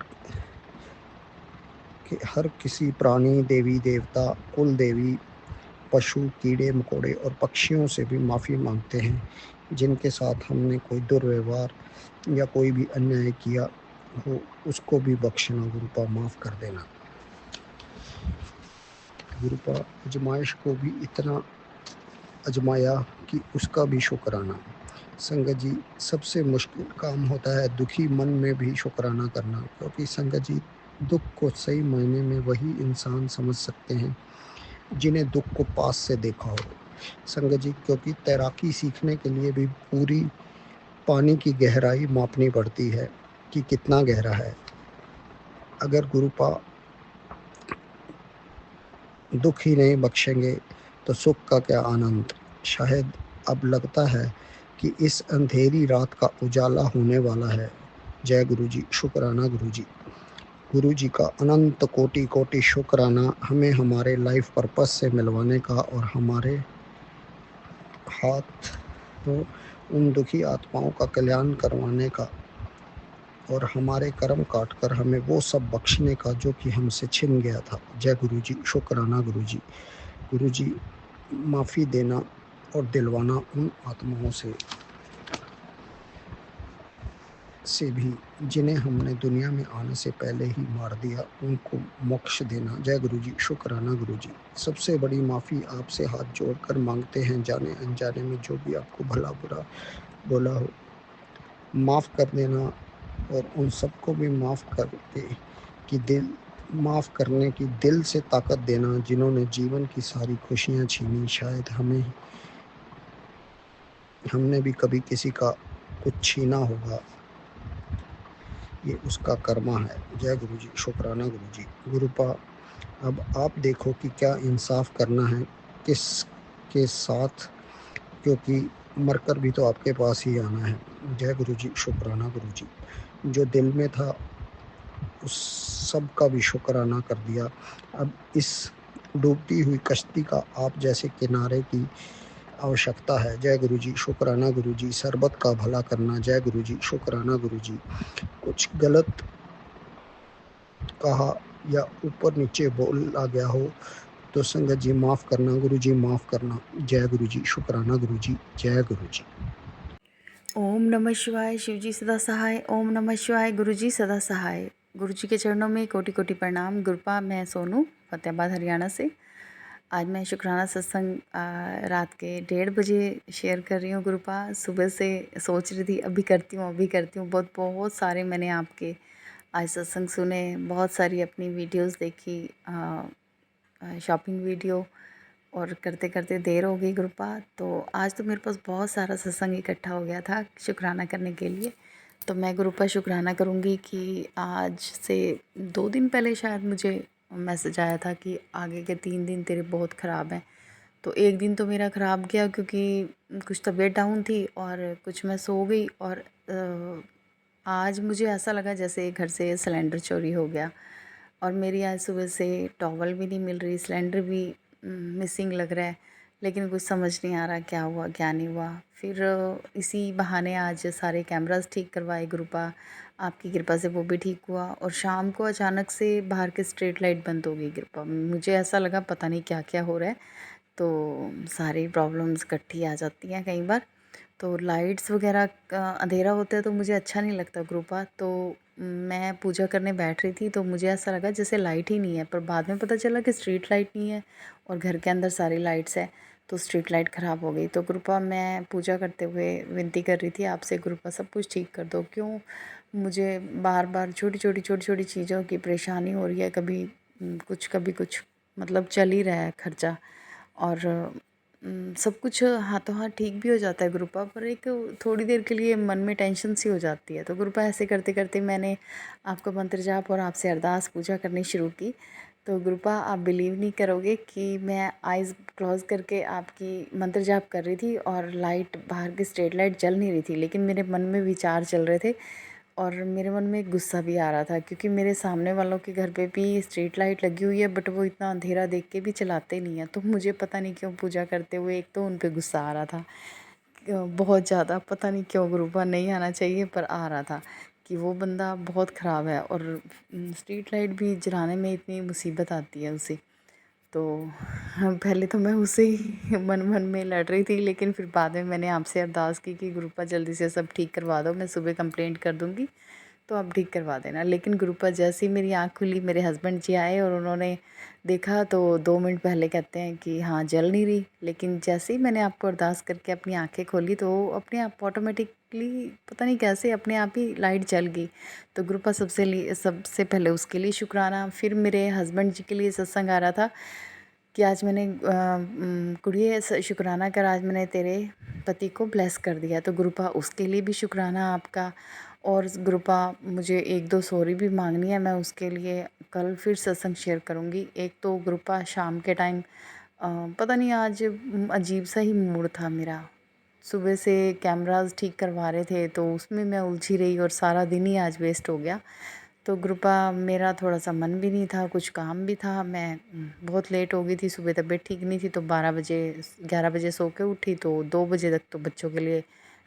के हर किसी प्राणी, देवी देवता, कुल देवी, पशु, कीड़े मकोड़े और पक्षियों से भी माफ़ी मांगते हैं, जिनके साथ हमने कोई दुर्व्यवहार या कोई भी अन्याय किया हो, उसको भी बख्शना गुरुपा, माफ़ कर देना। गुरुपा आजमाइश को भी इतना आजमाया कि उसका भी शुक्राना। संगत जी, सबसे मुश्किल काम होता है दुखी मन में भी शुक्राना करना, क्योंकि संगत जी दुख को सही मायने में वही इंसान समझ सकते हैं जिन्हें दुख को पास से देखा हो। संगत जी, क्योंकि तैराकी सीखने के लिए भी पूरी पानी की गहराई मापनी पड़ती है कि कितना गहरा है। अगर गुरुपा दुख ही नहीं बख्शेंगे तो सुख का क्या आनंद। शायद अब लगता है कि इस अंधेरी रात का उजाला होने वाला है। जय गुरु जी, शुक्राना गुरु जी। गुरु जी का अनंत कोटि कोटि शुक्राना, हमें हमारे लाइफ पर्पस से मिलवाने का और हमारे हाथ उन दुखी आत्माओं का कल्याण करवाने का और हमारे कर्म काट कर हमें वो सब बख्शने का जो कि हमसे छिन गया था। जय गुरु जी, शुक्राना गुरु जी। गुरु जी, माफ़ी देना और दिलवाना उन आत्माओं से से भी जिन्हें हमने दुनिया में आने से पहले ही मार दिया, उनको मोक्ष देना। जय गुरु जी, शुक्राना गुरु जी। सबसे बड़ी माफ़ी आपसे हाथ जोड़कर मांगते हैं, जाने अनजाने में जो भी आपको भला बुरा बोला हो माफ़ कर देना, और उन सबको भी माफ़ करके कि दिल माफ़ करने की दिल से ताकत देना, जिन्होंने जीवन की सारी खुशियाँ छीनी। शायद हमने भी कभी किसी का कुछ छीना होगा, ये उसका कर्मा है। जय गुरु जी, शुक्राना गुरु जी। गुरुपा, अब आप देखो कि क्या इंसाफ करना है किस के साथ, क्योंकि मरकर भी तो आपके पास ही आना है। जय गुरु जी, शुक्राना गुरु जी। जो दिल में था उस सब का भी शुक्राना कर दिया। अब इस डूबती हुई कश्ती का आप जैसे किनारे की आवश्यकता है। जय गुरु जी, शुक्राना गुरु जी। सरबत का भला करना। जय गुरु जी, शुक्राना गुरु जी। कुछ गलत कहा या ऊपर नीचे बोला गया हो तो संगत जी माफ़ करना, गुरु जी माफ़ करना। जय गुरु जी, शुक्राना गुरु जी। जय गुरु जी। ओम नमः शिवाय, शिव जी सदा सहाय। ओम नमः शिवाय, गुरु जी सदा सहाय। गुरु जी के चरणों में कोटि कोटि प्रणाम। गुरुपा, मैं सोनू फतेहाबाद हरियाणा से। आज मैं शुक्राना सत्संग रात के 1:30 बजे शेयर कर रही हूँ। गुरुपा, सुबह से सोच रही थी अभी करती हूँ अभी करती हूँ। बहुत बहुत सारे मैंने आपके आज सत्संग सुने, बहुत सारी अपनी वीडियोस देखी, शॉपिंग वीडियो, और करते करते देर हो गई गुरुपा। तो आज तो मेरे पास बहुत सारा सत्संग इकट्ठा हो गया था शुक्राना करने के लिए। तो मैं गुरुपा शुक्राना करूँगी कि आज से 2 दिन पहले शायद मुझे मैसेज आया था कि आगे के 3 दिन तेरे बहुत ख़राब हैं। तो एक दिन तो मेरा ख़राब गया क्योंकि कुछ तबीयत डाउन थी और कुछ मैं सो गई, और आज मुझे ऐसा लगा जैसे घर से सिलेंडर चोरी हो गया, और मेरी आज सुबह से टॉवल भी नहीं मिल रही, सिलेंडर भी मिसिंग लग रहा है। लेकिन कुछ समझ नहीं आ रहा क्या हुआ क्या नहीं हुआ। फिर इसी बहाने आज सारे कैमरास ठीक करवाए गुरुपा, आपकी कृपा से वो भी ठीक हुआ। और शाम को अचानक से बाहर की स्ट्रीट लाइट बंद हो गई गुरुपा। मुझे ऐसा लगा पता नहीं क्या क्या हो रहा है। तो सारी प्रॉब्लम्स इकट्ठी आ जाती हैं कई बार। तो लाइट्स वगैरह का अंधेरा होता है तो मुझे अच्छा नहीं लगता गुरुपा। तो मैं पूजा करने बैठ रही थी तो मुझे ऐसा लगा जैसे लाइट ही नहीं है, पर बाद में पता चला कि स्ट्रीट लाइट नहीं है और घर के अंदर सारी लाइट्स है, तो स्ट्रीट लाइट ख़राब हो गई। तो गुरुपा, मैं पूजा करते हुए विनती कर रही थी आपसे, गुरुपा सब कुछ ठीक कर दो। क्यों मुझे बार बार छोटी छोटी चीज़ों की परेशानी हो रही है, कभी कुछ मतलब चल ही रहा है खर्चा, और सब कुछ हाथों हाथ ठीक भी हो जाता है गुरुपा, पर एक थोड़ी देर के लिए मन में टेंशन सी हो जाती है। तो गुरुपा, ऐसे करते करते मैंने आपका मंत्र जाप और आपसे अरदास पूजा करनी शुरू की। तो गुरुपा, आप बिलीव नहीं करोगे कि मैं आइज़ क्लोज करके आपकी मंत्र जाप कर रही थी और लाइट, बाहर की स्ट्रीट लाइट जल नहीं रही थी, लेकिन मेरे मन में विचार चल रहे थे और मेरे मन में गुस्सा भी आ रहा था, क्योंकि मेरे सामने वालों के घर पे भी स्ट्रीट लाइट लगी हुई है, बट वो इतना अंधेरा देख के भी चलाते नहीं है। तो मुझे पता नहीं क्यों पूजा करते हुए एक तो उन पे गुस्सा आ रहा था बहुत ज़्यादा, पता नहीं क्यों गुरुपा, नहीं आना चाहिए पर आ रहा था कि वो बंदा बहुत ख़राब है, और स्ट्रीट लाइट भी जलाने में इतनी मुसीबत आती है उसे। तो पहले तो मैं उससे ही मन मन में लड़ रही थी, लेकिन फिर बाद में मैंने आपसे अरदास की कि गुरुपा जल्दी से सब ठीक करवा दो, मैं सुबह कंप्लेंट कर दूँगी तो आप ठीक करवा देना। लेकिन गुरुपा, जैसे ही मेरी आँख खुली, मेरे हस्बैंड जी आए और उन्होंने देखा तो 2 मिनट पहले कहते हैं कि हाँ जल नहीं रही, लेकिन जैसे ही मैंने आपको अरदास करके अपनी आँखें खोली तो अपने आप ऑटोमेटिकली पता नहीं कैसे अपने आप ही लाइट जल गई। तो गुरुपा, सबसे पहले उसके लिए शुक्राना। फिर मेरे हस्बैंड जी के लिए सत्संग आ रहा था कि आज मैंने कुड़िए शुक्राना कर, आज मैंने तेरे पति को ब्लेस कर दिया। तो गुरुपा, उसके लिए भी शुक्राना आपका। और गुरुपा, मुझे 1-2 सॉरी भी मांगनी है, मैं उसके लिए कल फिर सत्संग शेयर करूँगी। एक तो गुरुपा शाम के टाइम पता नहीं आज अजीब सा ही मूड था मेरा। सुबह से कैमरास ठीक करवा रहे थे तो उसमें मैं उलझी रही और सारा दिन ही आज वेस्ट हो गया। तो गुरुपा, मेरा थोड़ा सा मन भी नहीं था, कुछ काम भी था, मैं बहुत लेट हो गई थी, सुबह तबीयत ठीक नहीं थी तो 11 बजे सो के उठी, तो 2 बजे तक तो बच्चों के लिए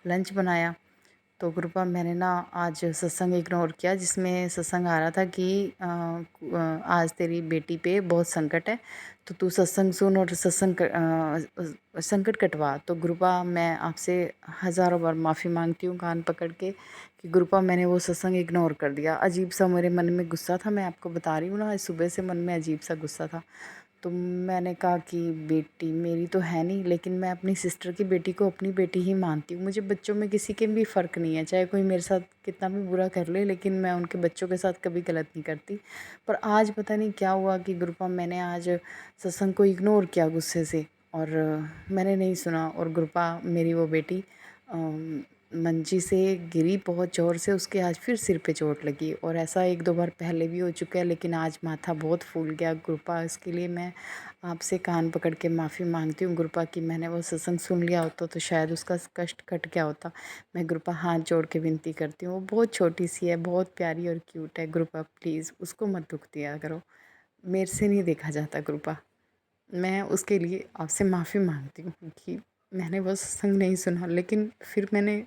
लंच बनाया। तो कृपा मैंने ना आज सत्संग इग्नोर किया, जिसमें सत्संग आ रहा था कि आज तेरी बेटी पे बहुत संकट है, तो तू सत्संग सुन और संकट कटवा। तो गुरुपा मैं आपसे हज़ारों बार माफ़ी मांगती हूँ कान पकड़ के कि गुरुपा मैंने वो सत्संग इग्नोर कर दिया। अजीब सा मेरे मन में गुस्सा था, मैं आपको बता रही हूँ ना, आज सुबह से मन में अजीब सा गुस्सा था। तो मैंने कहा कि बेटी मेरी तो है नहीं, लेकिन मैं अपनी सिस्टर की बेटी को अपनी बेटी ही मानती हूँ। मुझे बच्चों में किसी के भी फ़र्क नहीं है, चाहे कोई मेरे साथ कितना भी बुरा कर ले, लेकिन मैं उनके बच्चों के साथ कभी गलत नहीं करती। पर आज पता नहीं क्या हुआ कि गुरुपा मैंने आज सत्संग को इग्नोर किया गुस्से से, और मैंने नहीं सुना। और गुरुपा मेरी वो बेटी मंजी से गिरी बहुत ज़ोर से, उसके आज फिर सिर पे चोट लगी, और ऐसा 1-2 बार पहले भी हो चुका है, लेकिन आज माथा बहुत फूल गया। गुरुपा इसके लिए मैं आपसे कान पकड़ के माफ़ी मांगती हूँ गुरुपा कि मैंने वो सत्संग सुन लिया होता तो शायद उसका कष्ट कट गया होता। मैं गुरुपा हाथ जोड़ के विनती करती हूँ, वो बहुत छोटी सी है, बहुत प्यारी और क्यूट है। गुरुपा प्लीज़ उसको मत दुख दिया करो, मेरे से नहीं देखा जाता गुरुपा। मैं उसके लिए आपसे माफ़ी मांगती हूँ कि मैंने वो सत्संग नहीं सुना, लेकिन फिर मैंने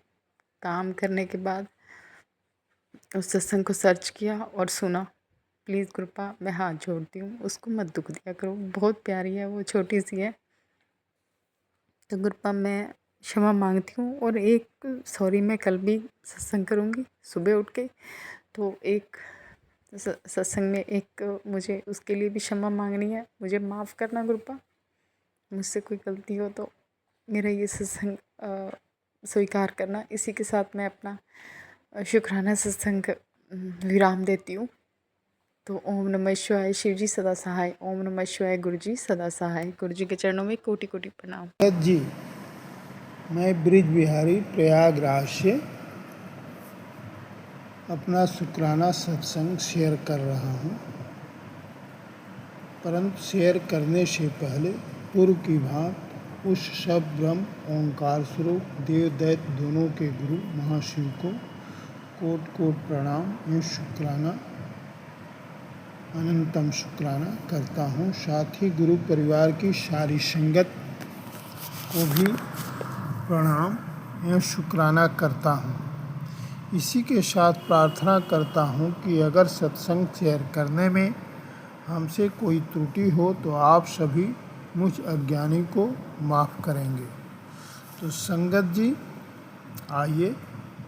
काम करने के बाद उस सत्संग को सर्च किया और सुना। प्लीज़ कृपा मैं हाथ जोड़ती हूँ, उसको मत दुख दिया करो, बहुत प्यारी है, वो छोटी सी है। तो कृपा मैं क्षमा मांगती हूँ, और एक सॉरी मैं कल भी सत्संग करूँगी सुबह उठ के, तो एक सत्संग में एक मुझे उसके लिए भी क्षमा मांगनी है। मुझे माफ़ करना कृपा, मुझसे कोई गलती हो तो मेरा ये सत्संग स्वीकार करना। इसी के साथ मैं अपना शुक्राना सत्संग विराम देती हूँ। तो ओम नमः शिवाय, शिव जी सदा सहाय। ओम नमः शिवाय, गुरु जी सदा सहाय। गुरु जी के चरणों में कोटि कोटि प्रणाम। जी, मैं ब्रिज बिहारी प्रयागराज से अपना शुक्राना सत्संग शेयर कर रहा हूँ, परंतु शेयर करने से पहले पूर्व की भांति उस सब ब्रह्म ओंकार स्वरूप देव दैत्य दोनों के गुरु महाशिव को कोट कोट प्रणाम एवं शुक्राना अनंतम शुक्राना करता हूँ। साथ ही गुरु परिवार की सारी संगत को भी प्रणाम एवं शुक्राना करता हूँ। इसी के साथ प्रार्थना करता हूँ कि अगर सत्संग शेयर करने में हमसे कोई त्रुटि हो तो आप सभी मुझ अज्ञानी को माफ़ करेंगे। तो संगत जी, आइए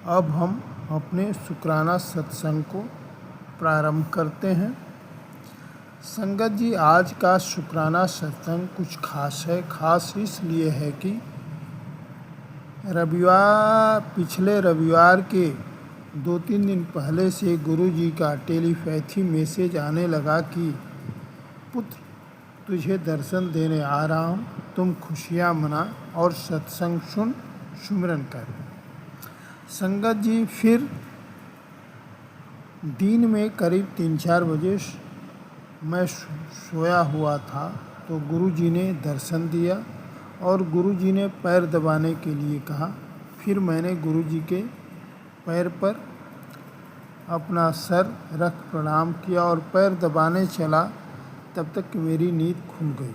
अब हम अपने शुक्राना सत्संग को प्रारंभ करते हैं। संगत जी, आज का शुक्राना सत्संग कुछ खास है। खास इसलिए है कि पिछले रविवार के 2-3 दिन पहले से गुरु जी का टेलीपैथी मैसेज आने लगा कि पुत्र तुझे दर्शन देने आ रहा हूँ, तुम खुशियाँ मना और सत्संग सुन, सुमिरन कर। संगत जी, फिर दिन में करीब 3-4 बजे मैं सोया हुआ था तो गुरु जी ने दर्शन दिया और गुरु जी ने पैर दबाने के लिए कहा। फिर मैंने गुरु जी के पैर पर अपना सर रख प्रणाम किया और पैर दबाने चला, तब तक मेरी नींद खुल गई।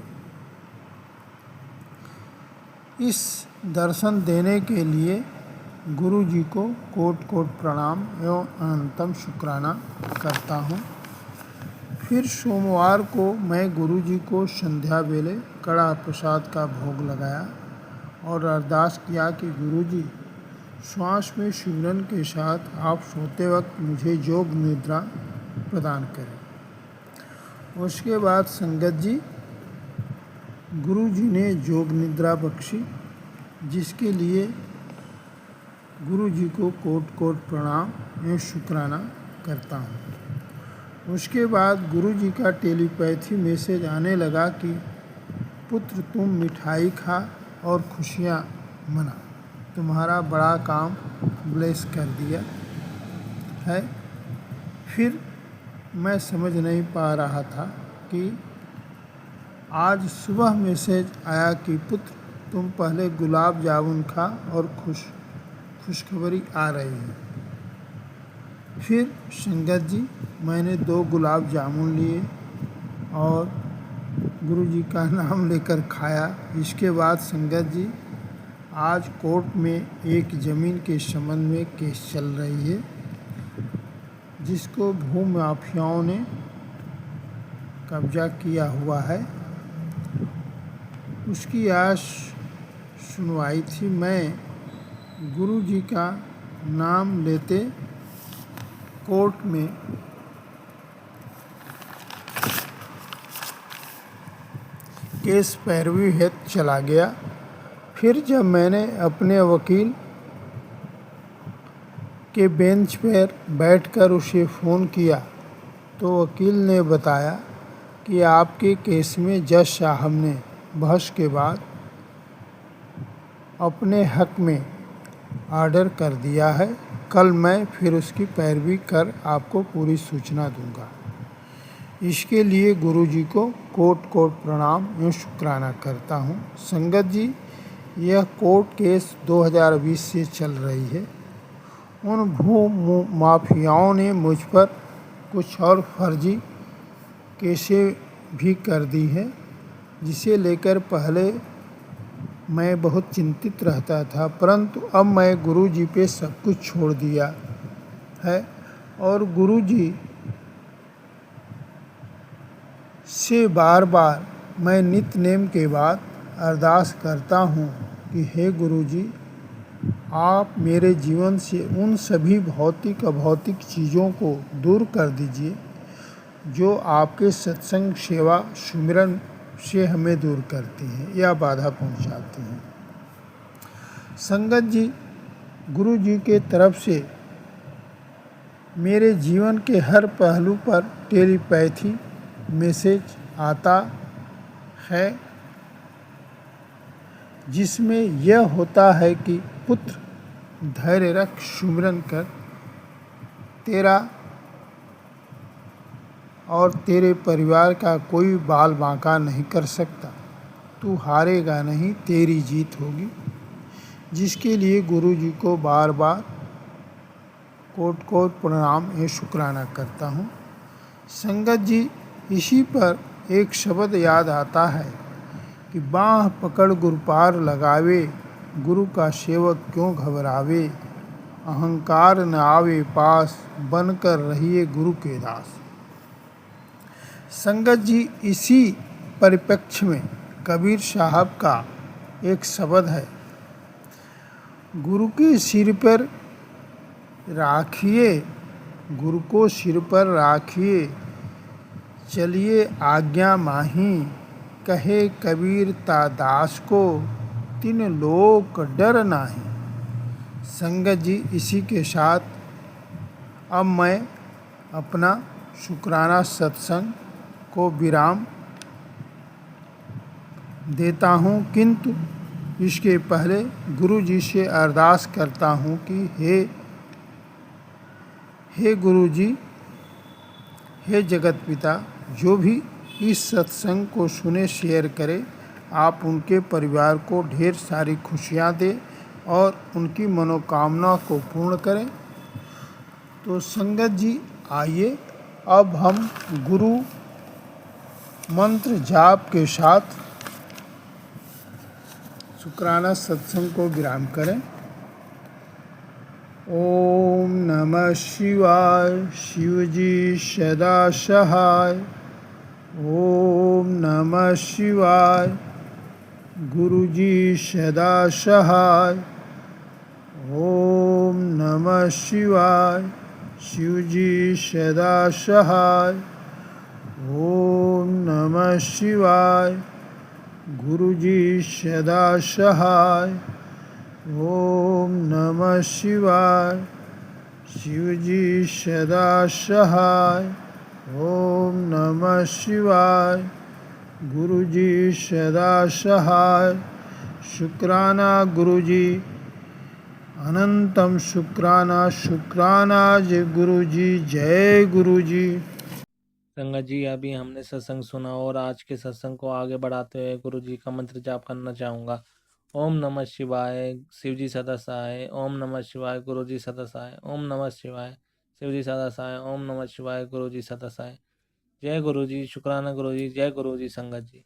इस दर्शन देने के लिए गुरु जी को कोट कोट प्रणाम एवं अनंतम शुक्राना करता हूँ। फिर सोमवार को मैं गुरु जी को संध्या वेले कड़ा प्रसाद का भोग लगाया और अरदास किया कि गुरु जी, श्वास में सिमरन के साथ आप सोते वक्त मुझे योग निद्रा प्रदान करें। उसके बाद संगत जी, गुरु जी ने योग निद्रा बख्शी, जिसके लिए गुरु जी को कोट कोट प्रणाम एवं शुक्राना करता हूँ। उसके बाद गुरु जी का टेलीपैथी मैसेज आने लगा कि पुत्र तुम मिठाई खा और खुशियाँ मना, तुम्हारा बड़ा काम ब्लेस कर दिया है। फिर मैं समझ नहीं पा रहा था कि आज सुबह मैसेज आया कि पुत्र तुम पहले गुलाब जामुन खा और खुशखबरी आ रही है। फिर संगत जी, मैंने 2 गुलाब जामुन लिए और गुरु जी का नाम लेकर खाया। इसके बाद संगत जी, आज कोर्ट में एक ज़मीन के संबंध में केस चल रही है जिसको भू माफियाओं ने कब्जा किया हुआ है। उसकी आज सुनवाई थी। मैं गुरु जी का नाम लेते कोर्ट में केस पैरवी हेतु चला गया। फिर जब मैंने अपने वकील के बेंच पर बैठकर उसे फ़ोन किया तो वकील ने बताया कि आपके केस में जज साहब ने बहस के बाद अपने हक में ऑर्डर कर दिया है। कल मैं फिर उसकी पैरवी कर आपको पूरी सूचना दूंगा। इसके लिए गुरु जी को कोट कोट प्रणाम एवं शुक्राना करता हूँ। संगत जी, यह कोर्ट केस 2020 से चल रही है। उन भू माफियाओं ने मुझ पर कुछ और फर्जी केसें भी कर दी है, जिसे लेकर पहले मैं बहुत चिंतित रहता था, परंतु अब मैं गुरु जी पे सब कुछ छोड़ दिया है और गुरु जी से बार बार मैं नित्य नेम के बाद अरदास करता हूँ कि हे गुरु जी, आप मेरे जीवन से उन सभी भौतिक अभौतिक चीज़ों को दूर कर दीजिए जो आपके सत्संग सेवा सुमिरन से हमें दूर करती हैं या बाधा पहुँचाती हैं। संगत जी, गुरु जी के तरफ से मेरे जीवन के हर पहलू पर टेलीपैथी मैसेज आता है, जिसमें यह होता है कि पुत्र धैर्य रख, सुमिरन कर, तेरा और तेरे परिवार का कोई बाल बांका नहीं कर सकता, तू हारेगा नहीं, तेरी जीत होगी। जिसके लिए गुरु जी को बार बार कोट कोट प्रणाम एवं शुक्राना करता हूँ। संगत जी, इसी पर एक शब्द याद आता है कि बाँह पकड़ गुरुपार लगावे, गुरु का सेवक क्यों घबरावे, अहंकार न आवे पास, बनकर रहिए गुरु के दास। संगत जी, इसी परिप्रेक्ष्य में कबीर साहब का एक शब्द है, गुरु के सिर पर राखिए, गुरु को सिर पर राखिए, चलिए आज्ञा माही, कहे कबीर दास को, तिन लोक डर नाही। संगत जी, इसी के साथ अब मैं अपना शुक्राना सत्संग को विराम देता हूँ, किंतु इसके पहले गुरु जी से अरदास करता हूँ कि हे गुरु जी, हे जगत पिता, जो भी इस सत्संग को सुने शेयर करे, आप उनके परिवार को ढेर सारी खुशियाँ दें और उनकी मनोकामना को पूर्ण करें। तो संगत जी, आइए अब हम गुरु मंत्र जाप के साथ शुक्राना सत्संग को विराम करें। ओम नमः शिवाय, शिव जी सदा सहाय। ओम नमः शिवाय, गुरु जी सदा सहाय। ओम नमः शिवाय, शिव जी सदा सहाय। ओम नमः शिवाय, गुरु जी सदा सहाय। ओम नमः शिवाय, शिव जी सदा सहाय। ओम नमः शिवाय, गुरु जी सदा सहाय। शुक्राना गुरु जी, अनंतम शुक्राना, शुक्राना जय गुरु जी, जय गुरु जी। संगत जी, अभी हमने सत्संग सुना और आज के सत्संग को आगे बढ़ाते हुए गुरु जी का मंत्र जाप करना चाहूँगा। ओम नमः शिवाय, शिव जी सदा सहाय। ओम नमः शिवाय, गुरु जी सदा सहाय। ओम नमः शिवाय, शिव जी सदा सहाय। ओम नमः शिवाय, गुरु जी सदा सहाय। जय गुरु जी, शुक्राना गुरु जी, जय गुरु जी। संगत जी।